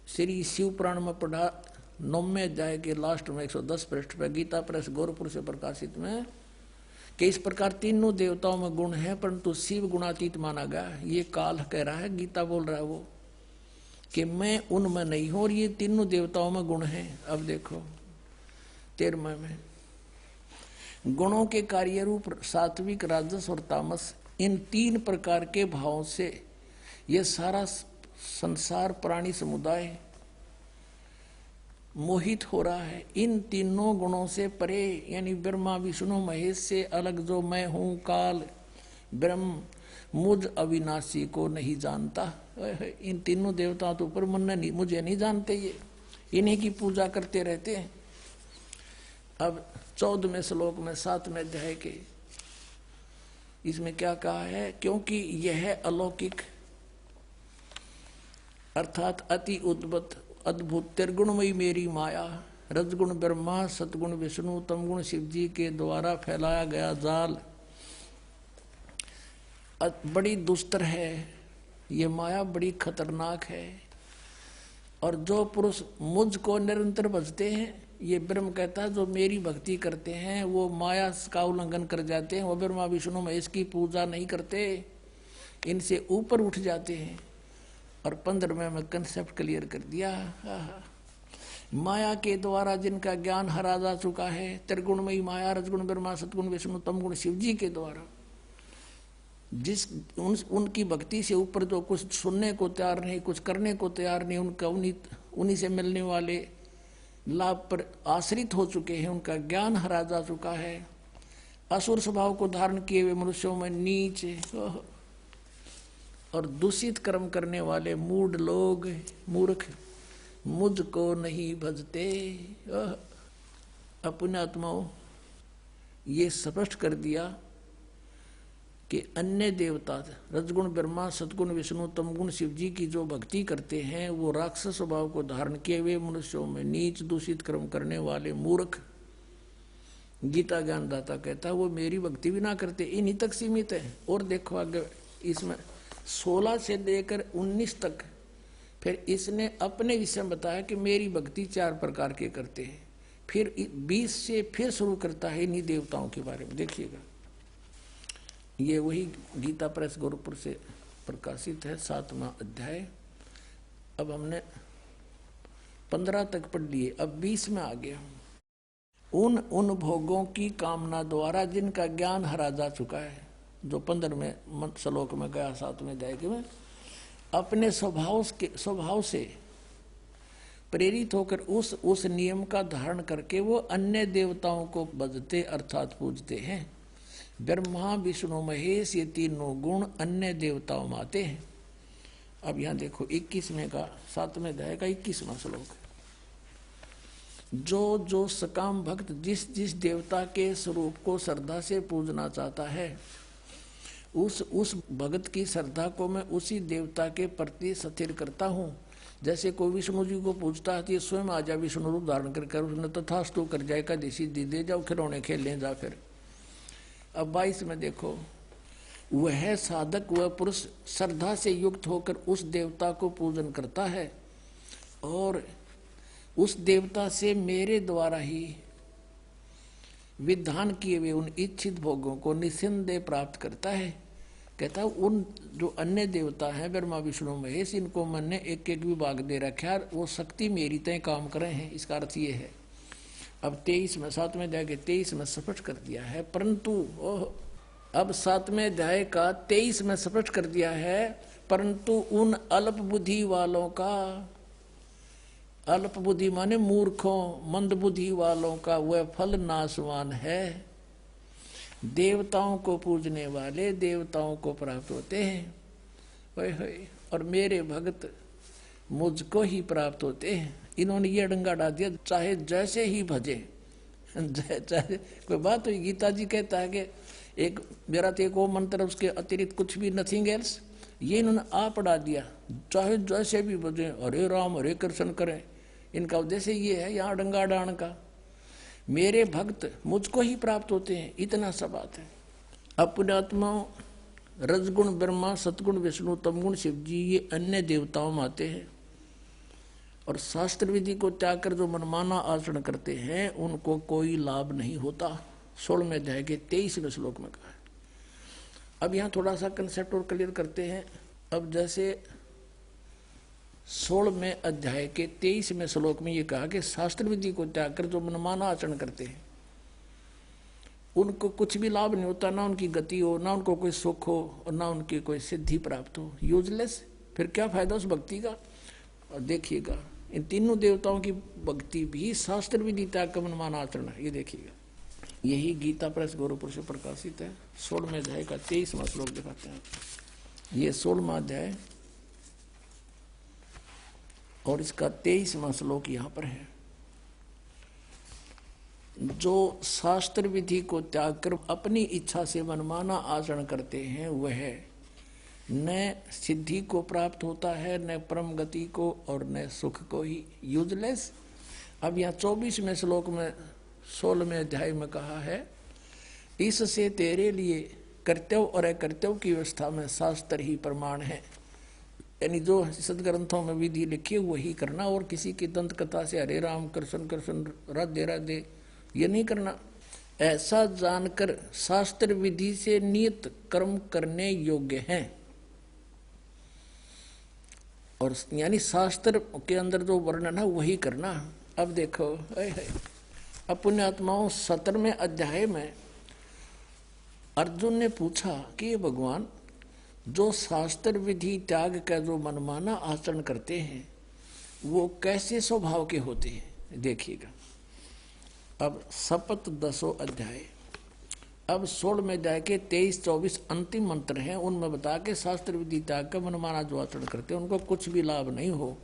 श्री शिव पुराण में पढ़ा 9वें अध्याय के लास्ट में 110 पृष्ठ पर गीता प्रेस गोरखपुर से प्रकाशित में, कि इस प्रकार तीनों देवताओं में गुण है परंतु शिव गुणातीत माना गया। ये काल कह रहा है, गीता बोल रहा है वो कि मैं उनमें नहीं हूं और ये तीनों देवताओं में गुण है। अब देखो 13वें में गुणों के कार्य रूप सात्विक राजस और तामस, इन 3 प्रकार के भावों से ये सारा संसार प्राणी समुदाय मोहित हो रहा है। इन तीनों गुणों से परे यानी ब्रह्मा विष्णु महेश से अलग जो मैं हूं काल ब्रह्म मुझ अविनाशी को नहीं जानता। इन तीनों देवताओं तो ऊपर मन नहीं, मुझे नहीं जानते, ये इन्हीं की पूजा करते रहते हैं। अब 14वें श्लोक में 7वें अध्याय के इसमें क्या कहा है, क्योंकि यह अलौकिक अर्थात अति अद्भुत त्रिगुणमयी मेरी माया रजगुण ब्रह्मा सतगुण विष्णु तमगुण शिव जी के द्वारा फैलाया गया जाल बड़ी दुस्तर है। ये माया बड़ी खतरनाक है। और जो पुरुष मुझको निरंतर भजते हैं, ये ब्रह्म कहता है जो मेरी भक्ति करते हैं वो माया का उल्लंघन कर जाते हैं, वो ब्रह्मा विष्णु महेश की पूजा नहीं करते, इनसे ऊपर उठ जाते हैं। और 15वें में कंसेप्ट क्लियर कर दिया, माया के द्वारा जिनका ज्ञान हरा जा चुका है, त्रिगुणमयी माया, रजगुण ब्रह्मा, सतगुण विष्णु, तमगुण शिव जी के द्वारा, उनकी भक्ति से ऊपर जो कुछ सुनने को तैयार नहीं, कुछ करने को तैयार नहीं, उनका उन्हीं से मिलने वाले लाभ पर आश्रित हो चुके हैं, उनका ज्ञान हरा जा चुका है। असुर स्वभाव को धारण किए हुए मनुष्यों में नीच और दूषित कर्म करने वाले मूढ़ लोग, मूर्ख, मुझको नहीं भजते। अपने आत्माओं, ये स्पष्ट कर दिया कि अन्य देवता रजगुण ब्रह्मा, सतगुण विष्णु, तमगुण शिव जी की जो भक्ति करते हैं वो राक्षस स्वभाव को धारण किए हुए मनुष्यों में नीच दूषित कर्म करने वाले मूर्ख। गीता ज्ञानदाता कहता है वो मेरी भक्ति भी ना करते, इन्हीं तक सीमित है। और देखो आगे इसमें 16 से लेकर 19 तक फिर इसने अपने विषय में बताया कि मेरी भक्ति 4 प्रकार के करते हैं। फिर 20 से फिर शुरू करता है इन्हीं देवताओं के बारे में। देखिएगा, ये वही गीता प्रेस गोरखपुर से प्रकाशित है, 7वां अध्याय। अब हमने 15 तक पढ़ लिए, अब 20 में आ गया। उन भोगों की कामना द्वारा जिनका ज्ञान हरा जा चुका है, जो 15वें श्लोक में गया 7वें अध्याय में, अपने स्वभाव से प्रेरित होकर उस नियम का धारण करके वो अन्य देवताओं को भजते अर्थात पूजते हैं। ब्रह्मा विष्णु महेश ये तीनों गुण अन्य देवताओं में आते हैं। अब यहाँ देखो 21वें का 7वें अध्याय का 21वां श्लोक। जो सकाम भक्त जिस देवता के स्वरूप को श्रद्धा से पूजना चाहता है, उस भगत की श्रद्धा को मैं उसी देवता के प्रति स्थिर करता हूँ। जैसे कोई विष्णु जी को पूजता है तो ये स्वयं आ जा विष्णु रूप धारण कर उसने तथास्तु कर जाए का देसी दे जाओ खिलौने खेल लें जा। फिर अब 22 में देखो, वह साधक वह पुरुष श्रद्धा से युक्त होकर उस देवता को पूजन करता है और उस देवता से मेरे द्वारा ही विधान किए हुए उन इच्छित भोगों को निस्संदेह प्राप्त करता है। कहता है उन जो अन्य देवता हैं ब्रह्मा विष्णु महेश, इनको मैंने एक एक विभाग दे रखा है, वो शक्ति मेरी तय काम कर रहे हैं। इसका अर्थ ये है, अब 23 में 7वें अध्याय के 23 में स्पष्ट कर दिया है। परंतु अब 7वें अध्याय का 23 में स्पष्ट कर दिया है, परंतु उन अल्प बुद्धि वालों का, अल्प बुद्धि माने मूर्खों मंद बुद्धि वालों का वह फल नाशवान है। देवताओं को पूजने वाले देवताओं को प्राप्त होते हैं, और मेरे भक्त मुझको ही प्राप्त होते हैं। इन्होंने ये डंगा डाल दिया, चाहे जैसे ही भजे, चाहे कोई बात हुई। गीता जी कहता है कि एक मेरा तो एक वो मंत्र, उसके अतिरिक्त कुछ भी नथिंग एल्स। ये इन्होंने आप डाल दिया, चाहे जैसे भी भजे, हरे राम हरे कृष्ण करें। इनका उद्देश्य ये है यहाँ डंगा डाण का। मेरे भक्त मुझको ही प्राप्त होते हैं, इतना सा बात है। अपने आत्मा रजगुण ब्रह्मा, सतगुण विष्णु, तमगुण शिव जी ये अन्य देवताओं में आते हैं, और शास्त्र विधि को त्याग कर जो मनमाना आचरण करते हैं उनको कोई लाभ नहीं होता। 16वें अध्याय के 23वें श्लोक में कहा है। अब यहाँ थोड़ा सा कंसेप्ट और क्लियर करते हैं। अब जैसे 16वें अध्याय के 23वें श्लोक में ये कहा कि शास्त्र विधि को त्याग कर जो मनमाना आचरण करते हैं उनको कुछ भी लाभ नहीं होता, ना उनकी गति हो, ना उनको कोई सुख हो, और ना उनकी कोई सिद्धि प्राप्त हो। यूजलेस। फिर क्या फायदा उस भक्ति का। और देखिएगा इन तीनों देवताओं की भक्ति भी शास्त्र विधि त्याग का मनमाना आचरण है। ये देखिएगा, यही गीता प्रेस गोरखपुर से प्रकाशित है। 16वें अध्याय का 23वां श्लोक दिखाते हैं। ये 16वां अध्याय और इसका 23वां श्लोक यहाँ पर है। जो शास्त्र विधि को त्याग कर अपनी इच्छा से मनमाना आचरण करते हैं वह न सिद्धि को प्राप्त होता है, न परम गति को, और न सुख को ही। यूजलेस। अब यहाँ 24वें श्लोक में 16वें अध्याय में कहा है, इससे तेरे लिए कर्तव्य और अकर्तव्य की व्यवस्था में शास्त्र ही प्रमाण है। यानी जो सदग्रंथों में विधि लिखी वही करना, और किसी की दंत कथा से हरे राम कृष्ण कृष्ण राधे राधे ये नहीं करना। ऐसा जानकर शास्त्र विधि से नियत कर्म करने योग्य हैं, और यानी शास्त्र के अंदर जो वर्णन है वही करना। अब देखो अपने आत्माओं 17वें अध्याय में अर्जुन ने पूछा कि भगवान, जो शास्त्र विधि त्याग का जो मनमाना आचरण करते हैं वो कैसे स्वभाव के होते हैं। देखिएगा अब शपथ 10वां अध्याय, अब 16 में जाके 23-24 अंतिम मंत्र हैं, उनमें बता के शास्त्र विधि त्याग का मनमाना जो आचरण करते हैं उनको कुछ भी लाभ नहीं हो।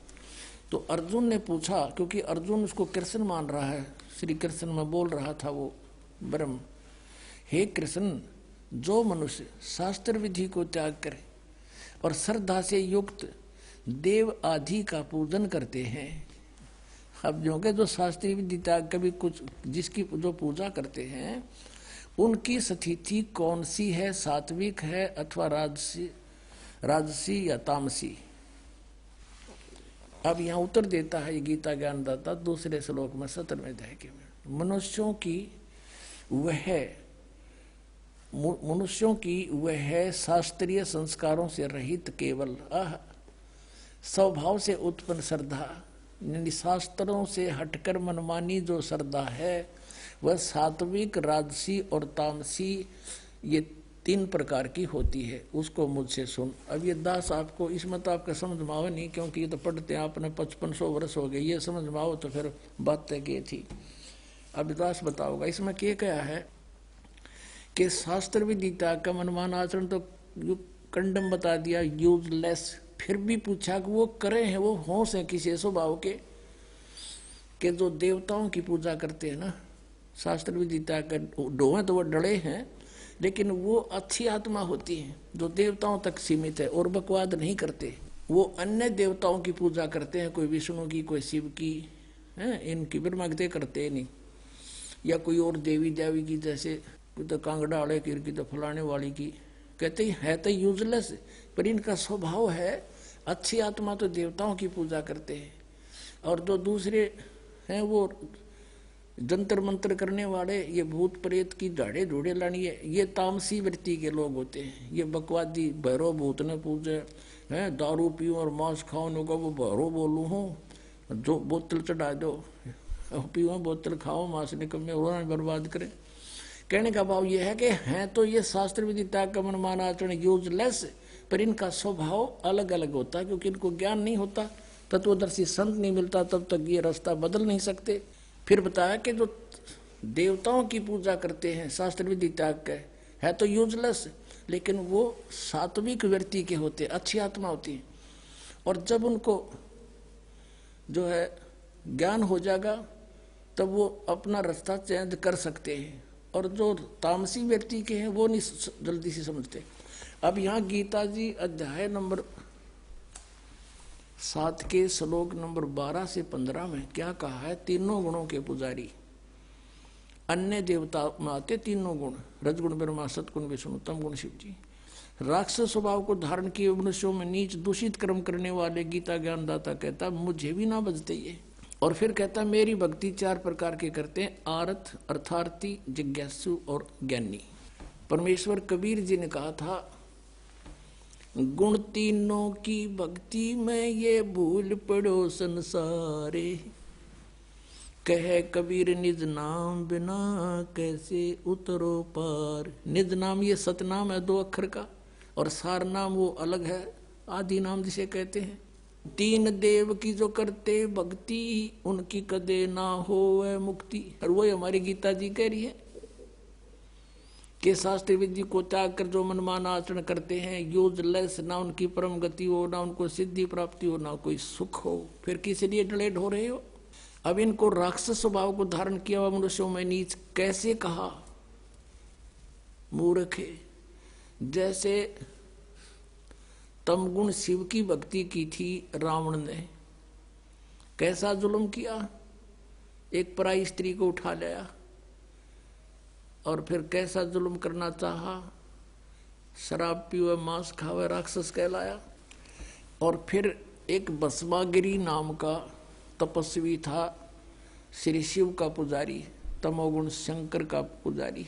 तो अर्जुन ने पूछा, क्योंकि अर्जुन उसको कृष्ण मान रहा है, श्री कृष्ण में बोल रहा था वो ब्रह्म, हे कृष्ण, जो मनुष्य शास्त्र विधि को त्याग करे और श्रद्धा से युक्त देव आदि का पूजन करते हैं। अब जो के जो शास्त्रीय विधि त्याग कभी कुछ जिसकी जो पूजा करते हैं उनकी स्थिति कौन सी है, सात्विक है अथवा राजसी या तामसी। अब यहाँ उत्तर देता है गीता ज्ञानदाता दूसरे श्लोक में 17वें अध्याय के में, मनुष्यों की वह शास्त्रीय संस्कारों से रहित केवल स्वभाव से उत्पन्न श्रद्धा, शास्त्रों से हटकर मनमानी जो श्रद्धा है वह सात्विक, राजसी और तामसी ये 3 प्रकार की होती है, उसको मुझसे सुन। अब ये दास आपको इसमें तो आपका समझ में आओ नहीं, क्योंकि ये तो पढ़ते हैं आपने 5500 वर्ष हो गए, ये समझ में आओ तो फिर बात तय की थी। अब दास बताओगा इसमें क्या है कि शास्त्र विधि त्याग का मनमान आचरण तो कंडम बता दिया, यूजलेस। फिर भी पूछा कि वो करे हैं, वो होश है किसी स्वभाव के जो देवताओं की पूजा करते हैं ना, शास्त्र विधि त्याग कर डोहे तो वो डरे हैं, लेकिन वो अच्छी आत्मा होती है जो देवताओं तक सीमित है और बकवाद नहीं करते। वो अन्य देवताओं की पूजा करते हैं, कोई विष्णु की, कोई शिव की, है इनकी ब्रह्मगते करते नहीं, या कोई और देवी देवी की, जैसे कोई तो कांगड़ा वाले की तो फलाने वाली की, कहते है तो यूजलेस, पर इनका स्वभाव है अच्छी आत्मा तो देवताओं की पूजा करते हैं। और जो दूसरे हैं वो जंतर मंत्र करने वाले, ये भूत प्रेत की झाड़े ढूढ़े लानी है, ये तामसी वृत्ति के लोग होते हैं। ये बकवादी भैरव भूत ने पूजे हैं, दारू पीऊँ और मांस खाऊँ का वो भैरव बोलूँ हूँ, जो बोतल चढ़ा दो, पीऊँ बोतल खाओ, मांस निकम्मे उन्होंने बर्बाद करे। कहने का भाव ये है कि हैं तो ये शास्त्र विधि त्याग का मनमान आचरण यूजलेस, पर इनका स्वभाव अलग अलग होता है, क्योंकि इनको ज्ञान नहीं होता, तत्वदर्शी संत नहीं मिलता, तब तक ये रास्ता बदल नहीं सकते। फिर बताया कि जो देवताओं की पूजा करते हैं शास्त्र विधि त्याग के, है तो यूजलेस, लेकिन वो सात्विक व्यक्ति के होते, अच्छी आत्मा होती है। और जब उनको जो है ज्ञान हो जाएगा तब वो अपना रास्ता चेंज कर सकते हैं, और जो तामसी व्यक्ति के हैं वो नहीं जल्दी से समझते। अब यहाँ गीता जी अध्याय नंबर 7 के श्लोक नंबर 12 से 15 में क्या कहा है, तीनों गुणों के पुजारी, अन्य देवता में आते तीनों गुण, रजगुण ब्रह्मा, सतगुण विष्णु, तम गुण शिव जी। राक्षस स्वभाव को धारण किए मनुष्यों में नीच दूषित कर्म करने वाले गीता ज्ञानदाता कहता मुझे भी ना बजते ये। और फिर कहता मेरी भक्ति 4 प्रकार के करते हैं, आरथ, अर्थार्थी, जिज्ञासु और ज्ञानी। परमेश्वर कबीर जी ने कहा था, गुण तीनों की भक्ति में ये भूल पड़ो संसारे, कहे कबीर निज नाम बिना कैसे उतरो पार। निज नाम ये सतनाम है 2 अक्षर का, और सार नाम वो अलग है, आदि नाम जिसे कहते हैं। 3 देव की जो करते भक्ति, उनकी कदे ना हो वह मुक्ति। और वो हमारी गीता जी कह रही है कि शास्त्र विधि को त्याग कर जो मनमान आचरण करते हैं यूजलेस, ना उनकी परम गति हो, ना उनको सिद्धि प्राप्ति हो, ना कोई सुख हो, फिर किस लिए डलेड हो रहे हो। अब इनको राक्षस स्वभाव को धारण किया हुआ मनुष्यों में नीच कैसे कहा, मूर्ख है। जैसे तमगुण शिव की भक्ति की थी रावण ने, कैसा जुल्म किया, एक पराई स्त्री को उठा लिया और फिर कैसा जुल्म करना चाहा, शराब पीवे, मांस खावे, राक्षस कहलाया। और फिर एक भस्मागिरी नाम का तपस्वी था, श्री शिव का पुजारी, तमोगुण शंकर का पुजारी,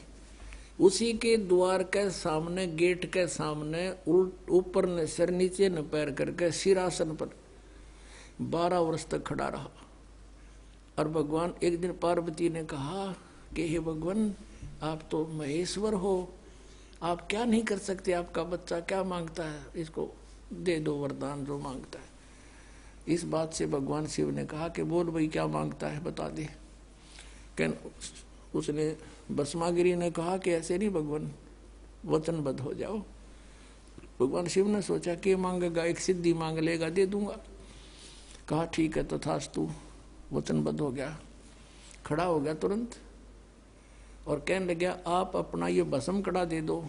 उसी के द्वार के सामने, गेट के सामने ऊपर ने सिर नीचे न पैर करके सिरासन पर 12 वर्ष तक खड़ा रहा। और भगवान एक दिन पार्वती ने कहा कि हे भगवान, आप तो महेश्वर हो, आप क्या नहीं कर सकते, आपका बच्चा क्या मांगता है, इसको दे दो वरदान जो मांगता है। इस बात से भगवान शिव ने कहा कि बोल भाई क्या मांगता है बता दे। उसने भस्मागिरी ने कहा कि ऐसे नहीं भगवान, वचनबद्ध हो जाओ। भगवान शिव ने सोचा कि मांगेगा, एक सिद्धि मांग लेगा, दे दूंगा। कहा ठीक है तथास्तु, वचनबद्ध हो गया, खड़ा हो गया तुरंत और कहने लगा आप अपना ये भस्म कड़ा दे दो।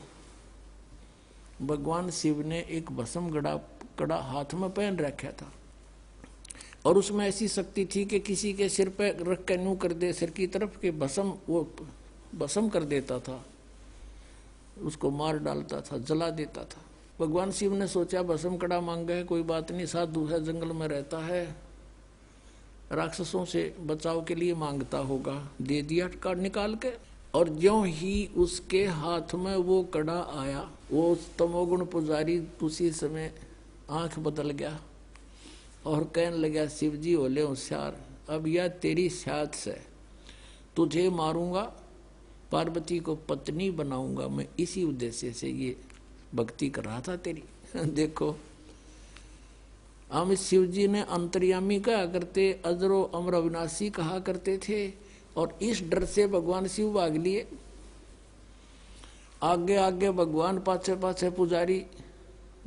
भगवान शिव ने एक भस्म कड़ा हाथ में पहन रखा था और उसमें ऐसी शक्ति थी कि किसी के सिर पे रख के यूं कर दे सिर की तरफ के भस्म, वो भस्म कर देता था, उसको मार डालता था, जला देता था। भगवान शिव ने सोचा भस्म कड़ा मांगा है, कोई बात नहीं, साधु है, जंगल में रहता है, राक्षसों से बचाव के लिए मांगता होगा। दे दिया कार्ड निकाल के। और ज्यों ही उसके हाथ में वो कड़ा आया, वो तमोगुण पुजारी उसी समय आंख बदल गया और कहने लगा शिव जी होले होशियार, अब यह तेरी साथ से तुझे मारूंगा, पार्वती को पत्नी बनाऊंगा मैं, इसी उद्देश्य से ये भक्ति कर रहा था तेरी। देखो हम शिव जी ने अंतर्यामी कहा करते, अजरो अमर अविनाशी कहा करते थे और इस डर से भगवान शिव भाग लिए। आगे आगे भगवान, पाछे पाछे पुजारी,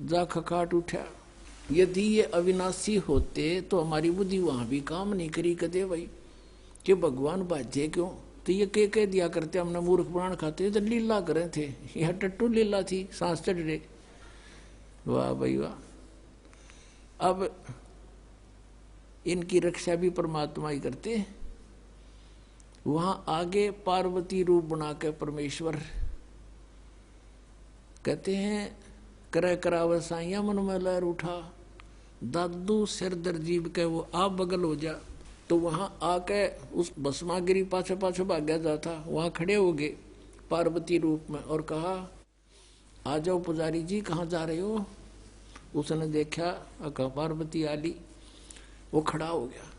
जा खखाट उठा। यदि ये अविनाशी होते तो हमारी बुद्धि वहां भी काम नहीं करी कदे भाई कि भगवान बाजे क्यों, तो ये कह दिया करते हमने मूर्ख पुराण खाते तो लीला करे थे, यह टट्टू लीला थी, सांस चढ़ रहे। वाह भाई वाह। अब इनकी रक्षा भी परमात्मा ही करते। वहां आगे पार्वती रूप बना के परमेश्वर कहते हैं, करे करावे साइया मन में लहर उठा, दादू सिर दर्जीब के वो आप बगल हो जा। तो वहां आके उस भस्मागिरी पाछे पाछे भाग्या जाता, वहां खड़े हो गए पार्वती रूप में और कहा आ जाओ पुजारी जी, कहाँ जा रहे हो। उसने देखा, कहा पार्वती आली। वो खड़ा हो गया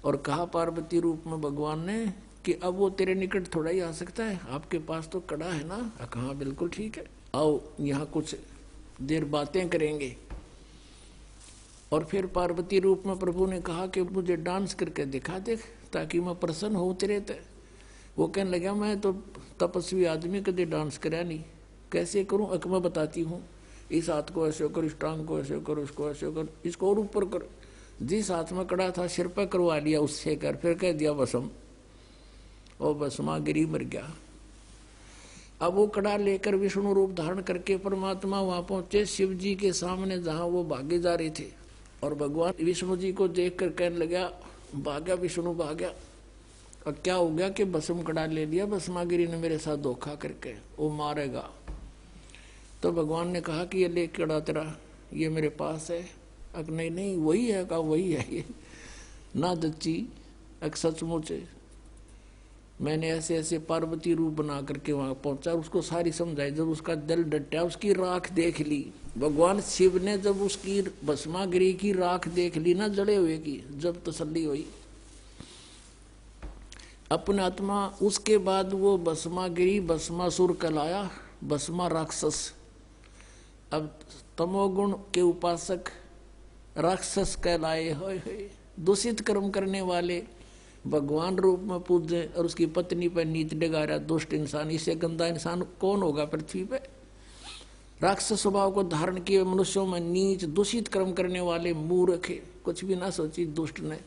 और कहा पार्वती रूप में भगवान ने कि अब वो तेरे निकट थोड़ा ही आ सकता है, आपके पास तो कड़ा है ना। कहा बिल्कुल ठीक है, आओ यहाँ कुछ देर बातें करेंगे। और फिर पार्वती रूप में प्रभु ने कहा कि मुझे डांस करके दिखा दे ताकि मैं प्रसन्न हो तेरे ते। वो कहने लगा मैं तो तपस्वी आदमी, कदे डांस करा नहीं, कैसे करूं, अक मैं बताती हूँ। इस हाथ को ऐसे कर, इस टांग को ऐसे कर, इसको ऐसे कर, इसको और ऊपर कर। जिस हाथ में कड़ा था सिर पर करवा लिया उससे कर, फिर कह दिया भस्म, और भस्मागिरी मर गया। अब वो कड़ा लेकर विष्णु रूप धारण करके परमात्मा वहां पहुंचे शिव जी के सामने जहां वो भागे जा रहे थे। और भगवान विष्णु जी को देख कर कहने लगा, भागा विष्णु भागा। और क्या हो गया कि भस्म कड़ा ले लिया, भस्मागिरी ने मेरे साथ धोखा करके, वो मारेगा। तो भगवान ने कहा कि ये ले कड़ा तेरा, ये मेरे पास है। अक नहीं नहीं वही है, कहा वही है ये ना दच्ची, अक सचमुच मैंने ऐसे ऐसे पार्वती रूप बना करके वहां पहुंचा, उसको सारी समझाई। जब उसका दिल डटा, उसकी राख देख ली, भगवान शिव ने जब उसकी भस्मागिरी की राख देख ली ना जड़े हुए की, जब तसल्ली हुई अपने आत्मा। उसके बाद वो भस्मागिरी भस्मासुर कहलाया, भस्मा राक्षस। अब तमोगुण के उपासक राक्षस कहलाए, होए दूषित कर्म करने वाले भगवान रूप में पूजे और उसकी पत्नी पर नीच डगारा दुष्ट इंसान। इससे गंदा इंसान कौन होगा पृथ्वी पे। राक्षस स्वभाव को धारण किए मनुष्यों में नीच दूषित कर्म करने वाले मूर्ख, कुछ भी ना सोची दुष्ट ने।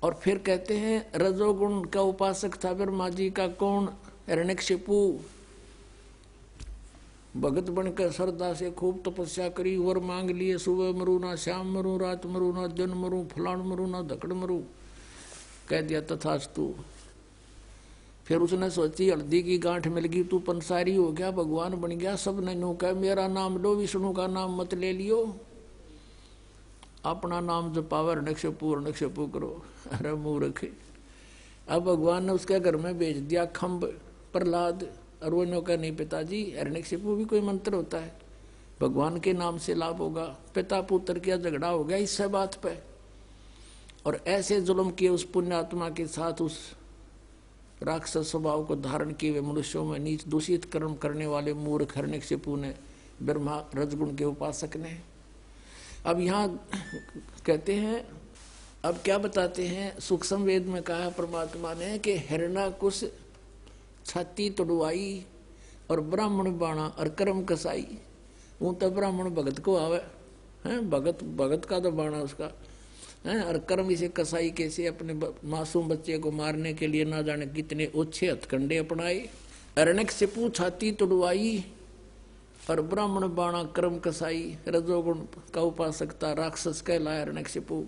और फिर कहते हैं रजोगुण का उपासक था ब्रह्मा जी का कौन, हिरण्यकशिपु। भगत बनकर श्रद्धा से खूब तपस्या करी, वर मांग लिए, सुबह मरू ना शाम मरू, रात मरू ना दिन मरू, फलाण मरू ना धकड़ मरू। कह दिया तथास्तु। फिर उसने सोची हल्दी की गांठ मिल गई, तू पंसारी हो गया, भगवान बन गया। सब ने नो कह मेरा नाम लो, विष्णु का नाम मत ले लियो, अपना नाम जपावे, हिरण्यकशिपु करो। अरे मूर्ख। अब भगवान ने उसके घर में भेज दिया खम्ब प्रहलाद, और वो नो कह नहीं पिताजी, हिरण्यकशिपु भी कोई मंत्र होता है, भगवान के नाम से लाभ होगा। पिता पुत्र क्या झगड़ा हो गया इससे बात पे। और ऐसे जुल्म किए उस पुण्यात्मा के साथ, उस राक्षस स्वभाव को धारण किए हुए मनुष्यों में नीच दूषित कर्म करने वाले मूर्ख हिरण्यकशिपु ने, ब्रह्मा रजगुण के उपासक ने। अब यहाँ कहते हैं, अब क्या बताते हैं, सूक्ष्म वेद में कहा परमात्मा ने कि हिरण्यकुश छाती तोड़वाई और ब्राह्मण बाणा और कर्म कसाई। वो तो ब्राह्मण भगत को आवे हैं, भगत का तो बाणा उसका है, और कर्म इसे कसाई कैसे अपने मासूम बच्चे को मारने के लिए ना जाने कितने ओछे हथकंडे अपनाए। हिरण्यकशिपु छाती तोड़वाई और ब्राह्मण बाणा कर्म कसाई, रजोगुण का उपासक था, राक्षस कहलाया हिरण्यकशिपु।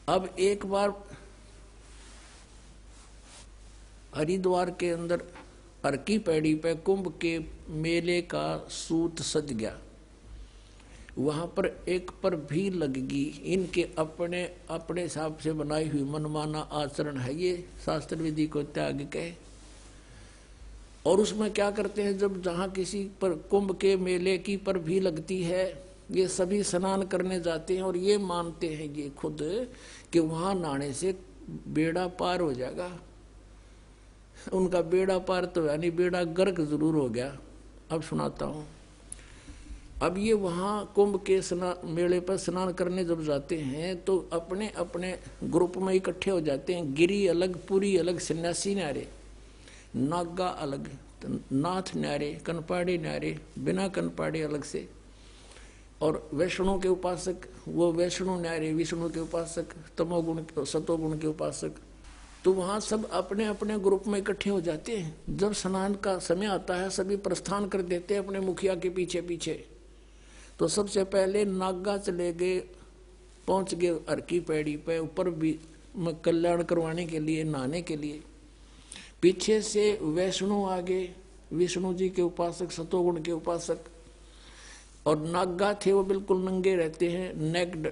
अब एक बार हरिद्वार के अंदर अर्की पैड़ी पे कुंभ के मेले का सूत सज गया। वहां पर एक पर भी लगगी, इनके अपने अपने हिसाब से बनाई हुई मनमाना आचरण है, ये शास्त्र विधि को त्याग के। और उसमें क्या करते हैं, जब जहां किसी पर कुंभ के मेले की पर भी लगती है, ये सभी स्नान करने जाते हैं और ये मानते हैं ये खुद कि वहां नहाने से बेड़ा पार हो जाएगा। उनका बेड़ा पार तो यानी बेड़ा गर्क जरूर हो गया। अब सुनाता हूं। अब ये वहां कुंभ के मेले पर स्नान करने जब जाते हैं तो अपने अपने ग्रुप में इकट्ठे हो जाते हैं। गिरी अलग, पुरी अलग, सन्यासी न्यारे, नागा अलग, नाथ न्यारे, कनपाड़े न्यारे, बिना कनपाड़े अलग से, और वैष्णो के उपासक वो वैष्णो न्यारे, विष्णु के उपासक, तमोगुण सतोगुण के उपासक। तो वहां सब अपने अपने ग्रुप में इकट्ठे हो जाते हैं। जब स्नान का समय आता है सभी प्रस्थान कर देते हैं अपने मुखिया के पीछे पीछे। तो सबसे पहले नागा चले गए, पहुंच गए अर्की पैड़ी पे ऊपर भी कल्याण करवाने के लिए, नहाने के लिए। पीछे से वैष्णो आगे, विष्णु जी के उपासक, सतोगुण के उपासक, और नागा थे वो बिल्कुल नंगे रहते हैं, नेक्ड,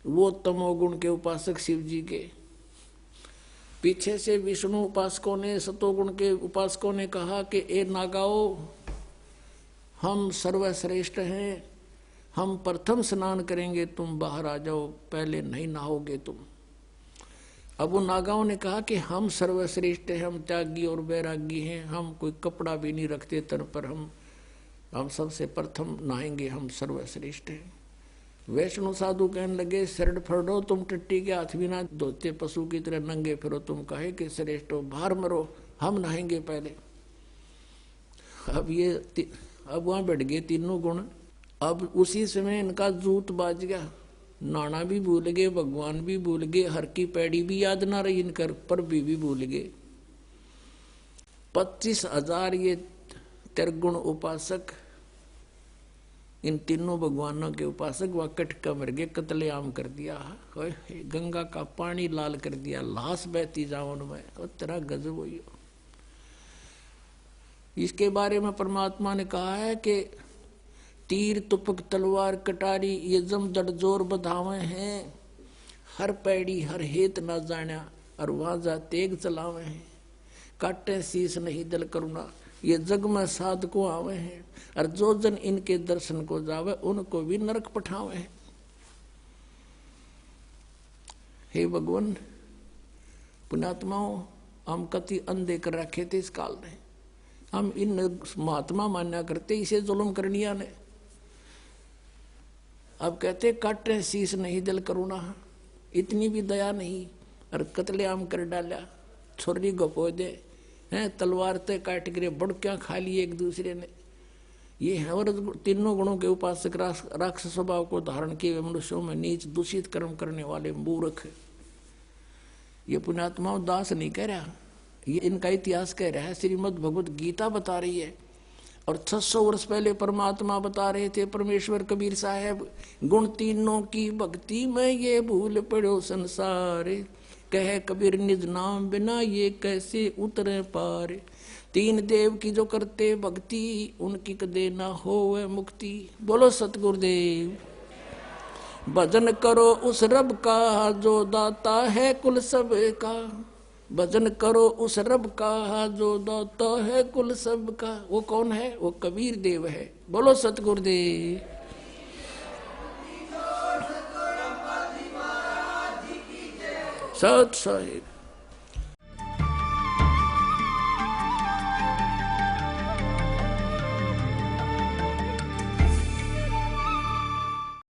वो तमोगुण के उपासक शिव जी के। पीछे से विष्णु उपासकों ने, सतोगुण के उपासकों ने कहा कि ए नागाओ, हम सर्वश्रेष्ठ हैं, हम प्रथम स्नान करेंगे, तुम बाहर आ जाओ, पहले नहीं नहाओगे तुम। अब वो नागाओं ने कहा कि हम सर्वश्रेष्ठ हैं, हम त्यागी और वैरागी हैं, हम कोई कपड़ा भी नहीं रखते तन पर, हम सबसे प्रथम नहाएंगे, हम सर्वश्रेष्ठ हैं। वैष्णु साधु कहने लगे, शरण फड़ो, तुम टट्टी के हाथ भी ना धोते, पशु की तरह नंगे फिरो, तुम कहे कि श्रेष्ठ हो, बाहर मरो, हम नहाएंगे पहले। अब वहां बैठ गए तीनों गुण। अब उसी समय इनका जूत बाज गया, नाना भी भूल गए, भगवान भी भूल गए, हर की पैड़ी भी याद ना रही इनकर, पर भी भूल गए। 25,000 ये त्रिगुण उपासक, इन तीनों भगवानों के उपासक वह कटका मर गए, कत्लेआम कर दिया, गंगा का पानी लाल कर दिया, लाश बहती जाओ उनमें, और तेरा गजब हुई। इसके बारे में परमात्मा ने कहा है कि तीर तुपक तलवार कटारी ये जम जड़ जोर बधावे हैं, हर पैड़ी हर हेत ना जाना, और वहां जा तेग चलावे हैं, काटे शीस नहीं दिल करुणा, ये जग में साध को आवे हैं, और जो जन इनके दर्शन को जावे उनको भी नरक पठावे हैं। हे भगवान, पुण्यात्माओं, हम कति अंधे कर रखे थे इस काल में, हम इन महात्मा मान्या करते इसे जुल्म करनिया ने। अब कहते काटे शीस नहीं दिल करुणा, इतनी भी दया नहीं, और कत्लेआम कर डाला, छुरी गपो दे हैं, तलवार ते काट गिरे, बड़कियां खा ली एक दूसरे ने। ये है और तीनों गुणों के उपासक, राक्षस स्वभाव को धारण किए हुए मनुष्यों में नीच दूषित कर्म करने वाले मूर्ख। ये पुण्यात्माओं दास नहीं कह रहा, ये इनका इतिहास कह रहा है, श्रीमद् भगवत गीता बता रही है। और 600 वर्ष पहले परमात्मा बता रहे थे, परमेश्वर कबीर साहब, गुण तीनों की भक्ति में ये भूल पड़ो संसार, कहे कबीर निज नाम बिना ये कैसे उतरे पार, तीन देव की जो करते भक्ति उनकी कदे ना होवे मुक्ति। बोलो सतगुरुदेव। भजन करो उस रब का जो दाता है कुल सब का, भजन करो उस रब का जो दाता है कुल सब का। वो कौन है? वो कबीर देव है। बोलो सतगुरुदेव। सत साहिब